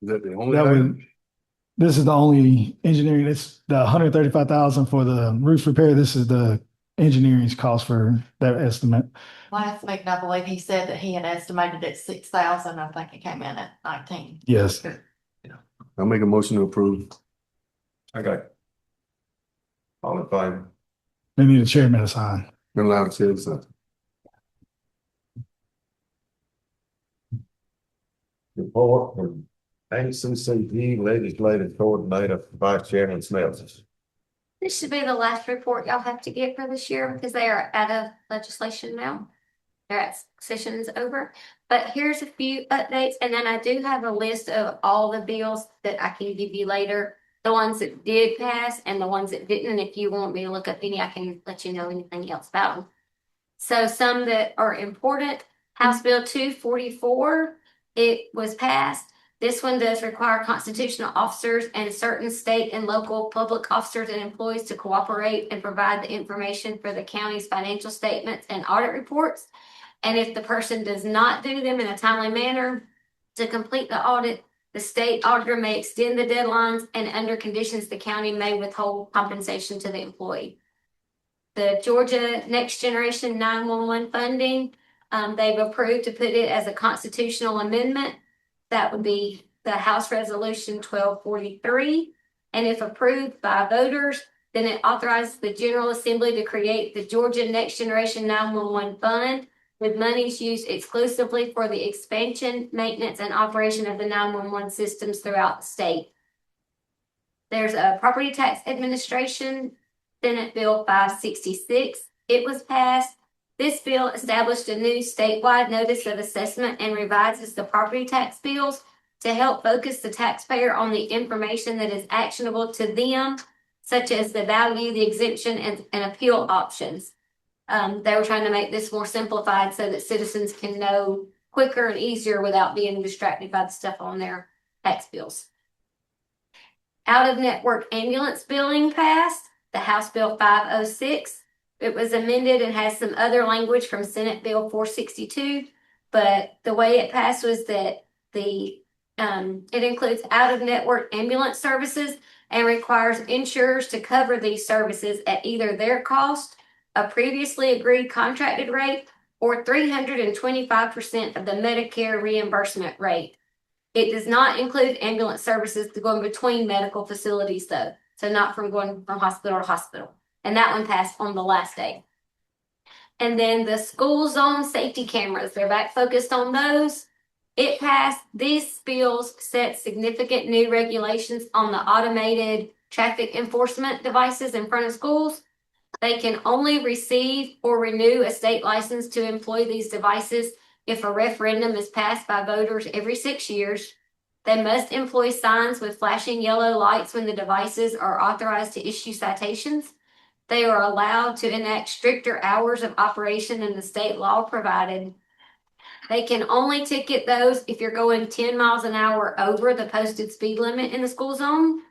that the only That item? would, this is the only engineering, it's the $135,000 for the roof repair. This is the engineering's cost for that estimate. Last week, I believe he said that he had estimated at 6,000. I think it came in at 19. Yes. I'll make a motion to approve. Okay. All in favor? They need a chairman to sign. Allow the chair to sign. Report from ACCG Legislative Coordinator, Vice Chairman Smeltzer. This should be the last report y'all have to get for this year because they are out of legislation now. Their session is over, but here's a few updates, and then I do have a list of all the bills that I can give you later. The ones that did pass and the ones that didn't. If you want me to look up any, I can let you know anything else about them. So some that are important, House Bill 244, it was passed. This one does require constitutional officers and certain state and local public officers and employees to cooperate and provide the information for the county's financial statements and audit reports. And if the person does not do them in a timely manner to complete the audit, the state auditor may extend the deadlines, and under conditions, the county may withhold compensation to the employee. The Georgia Next Generation 911 funding, they've approved to put it as a constitutional amendment. That would be the House Resolution 1243. And if approved by voters, then it authorizes the General Assembly to create the Georgia Next Generation 911 Fund, with monies used exclusively for the expansion, maintenance, and operation of the 911 systems throughout the state. There's a Property Tax Administration, Senate Bill 566. It was passed. This bill established a new statewide notice of assessment and revises the property tax bills to help focus the taxpayer on the information that is actionable to them, such as the value, the exemption, and appeal options. They were trying to make this more simplified so that citizens can know quicker and easier without being distracted by the stuff on their tax bills. Out-of-network ambulance billing passed, the House Bill 506. It was amended and has some other language from Senate Bill 462, but the way it passed was that it includes out-of-network ambulance services and requires insurers to cover these services at either their cost, a previously agreed contracted rate, or 325% of the Medicare reimbursement rate. It does not include ambulance services to go in between medical facilities though. So not from going from hospital to hospital. And that one passed on the last day. And then the school zone safety cameras, they're back focused on those. It passed. These bills set significant new regulations on the automated traffic enforcement devices in front of schools. They can only receive or renew a state license to employ these devices if a referendum is passed by voters every 6 years. They must employ signs with flashing yellow lights when the devices are authorized to issue citations. They are allowed to enact stricter hours of operation than the state law provided. They can only ticket those if you're going 10 miles an hour over the posted speed limit in the school zone.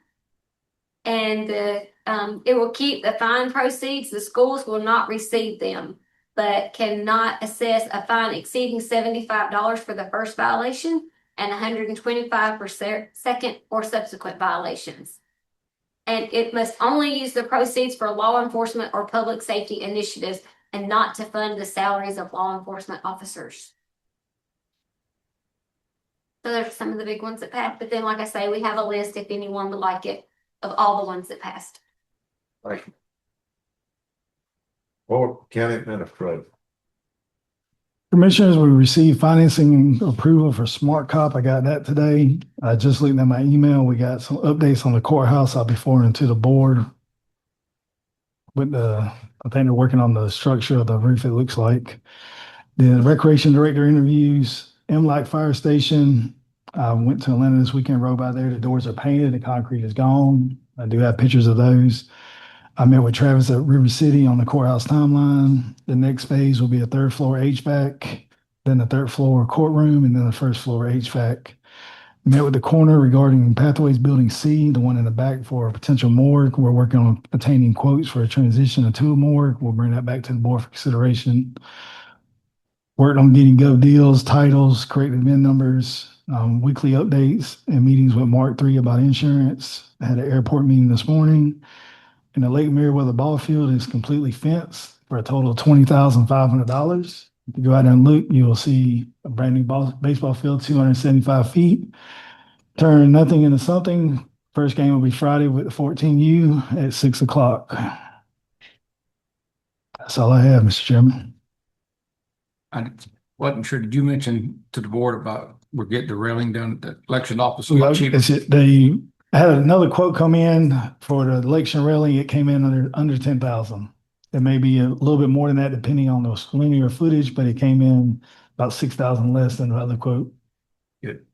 And it will keep the fine proceeds. The schools will not receive them, but cannot assess a fine exceeding $75 for the first violation and $125 for second or subsequent violations. And it must only use the proceeds for law enforcement or public safety initiatives and not to fund the salaries of law enforcement officers. So there's some of the big ones that passed, but then like I say, we have a list if anyone would like it of all the ones that passed. Thank you. Board County Administrator. Commissioners, we received financing approval for Smart Cop. I got that today. I just looked at my email. We got some updates on the courthouse. I'll be forwarding to the board. I think they're working on the structure of the roof, it looks like. The recreation director interviews, MLAC Fire Station. I went to Atlanta this weekend, rode by there. The doors are painted, the concrete is gone. I do have pictures of those. I met with Travis at River City on the courthouse timeline. The next phase will be a third floor HVAC, then the third floor courtroom, and then the first floor HVAC. Met with the coroner regarding Pathways Building C, the one in the back for a potential morgue. We're working on obtaining quotes for a transition to a morgue. We'll bring that back to the board for consideration. Worked on getting gov deals, titles, corrected VIN numbers, weekly updates, and meetings with Mark III about insurance. I had an airport meeting this morning. And the Lake Meriwether ball field is completely fenced for a total of $20,500. If you go out there and look, you will see a brand new baseball field, 275 feet. Turn nothing into something. First game will be Friday with the 14U at 6 o'clock. That's all I have, Mr. Chairman. I wasn't sure, did you mention to the board about we're getting the railing done at the election office? I had another quote come in for the election railing. It came in under 10,000. It may be a little bit more than that depending on the linear footage, but it came in about 6,000 less than the other quote. Good.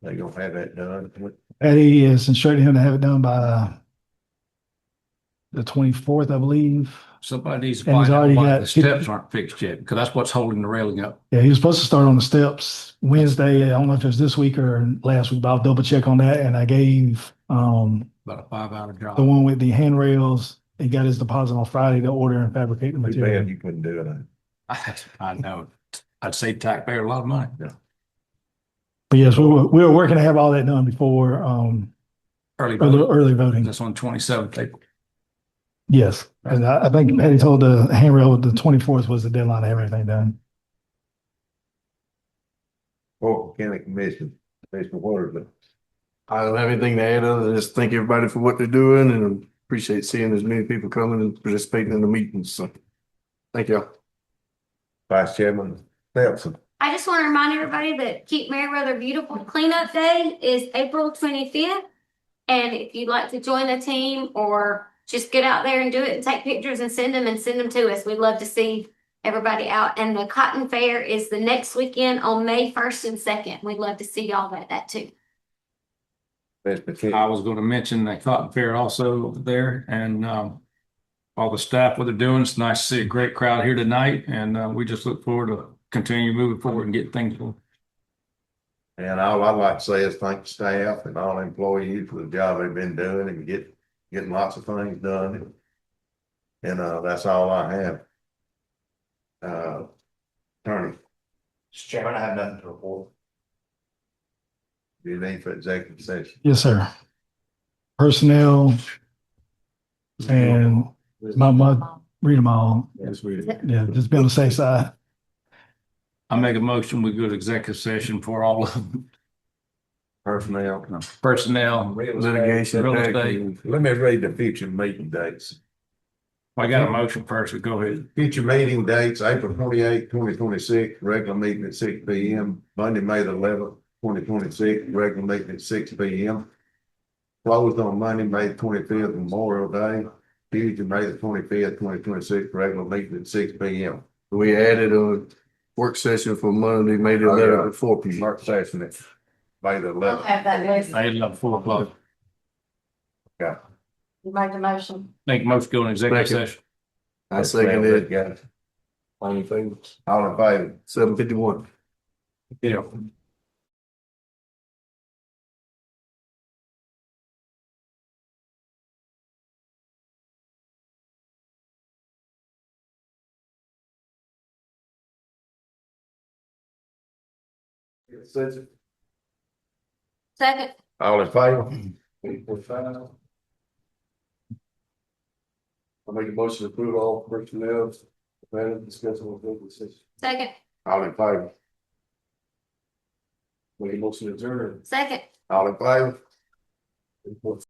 They gonna have that done. Eddie has instructed him to have it done by the 24th, I believe. Somebody needs to And he's find out already why got the steps aren't fixed yet, because that's what's holding the railing up. Yeah, he was supposed to start on the steps Wednesday. I don't know if it was this week or last week, but I'll double check on that. And I gave About a 5-hour job. the one with the handrails. He got his deposit on Friday to order and fabricate the Too material. bad you couldn't do it. I know. I'd save taxpayer a lot of money. Yeah. But yes, we were working to have all that done before Early voting. early voting. That's on 27th April. Yes, and I think Patty told the handrail the 24th was the deadline to have everything done. Board County Commission, Mr. Waterman. I don't have anything to add other than just thank everybody for what they're doing and appreciate seeing as many people coming and participating in the meetings. So thank y'all. Vice Chairman Nelson. I just want to remind everybody that Keep Meriwether Beautiful Cleanup Day is April 25th. And if you'd like to join the team or just get out there and do it and take pictures and send them to us. We'd love to see everybody out. And the Cotton Fair is the next weekend on May 1st and 2nd. We'd love to see y'all at that too. I was gonna mention that Cotton Fair also over there and, all the staff, what they're doing. It's nice to see a great crowd here tonight and, we just look forward to continue moving forward and getting things going. And all I'd like to say is thank the staff and all employees for the job they've been doing and getting lots of things done. And that's all I have. Attorney, Mr. Chairman, I have nothing to report. do you need for executive session? Yes, sir. Personnel and read them all. Yes, we do. Yeah, just be on the safe side. I make a motion, we go to executive session for all of them. Personnel. Personnel, Litigation. real estate. Let me read the future meeting dates. I got a motion first, so go ahead. Future meeting dates, April 28, 2026, regular meeting at 6 P.M. Monday, May the 11th, 2026, regular meeting at 6 P.M. Closed on Monday, May 25th, Memorial Day. Tuesday, May the 25th, 2026, regular meeting at 6 P.M. We added a work session for Monday, May the 11th at 4 p.m. Work session at May the I'll 11th. have that list. I love 4 o'clock. You make the motion. Make a motion, go in executive Second. session. I second it. Guys. All in favor? All in favor? 7:51. Yeah. Second. All in favor? 8:45. I make a motion to approve all personnel. Matter discussed on executive session. Second. All in favor? Make a motion to adjourn. Second. All in favor? 8:45.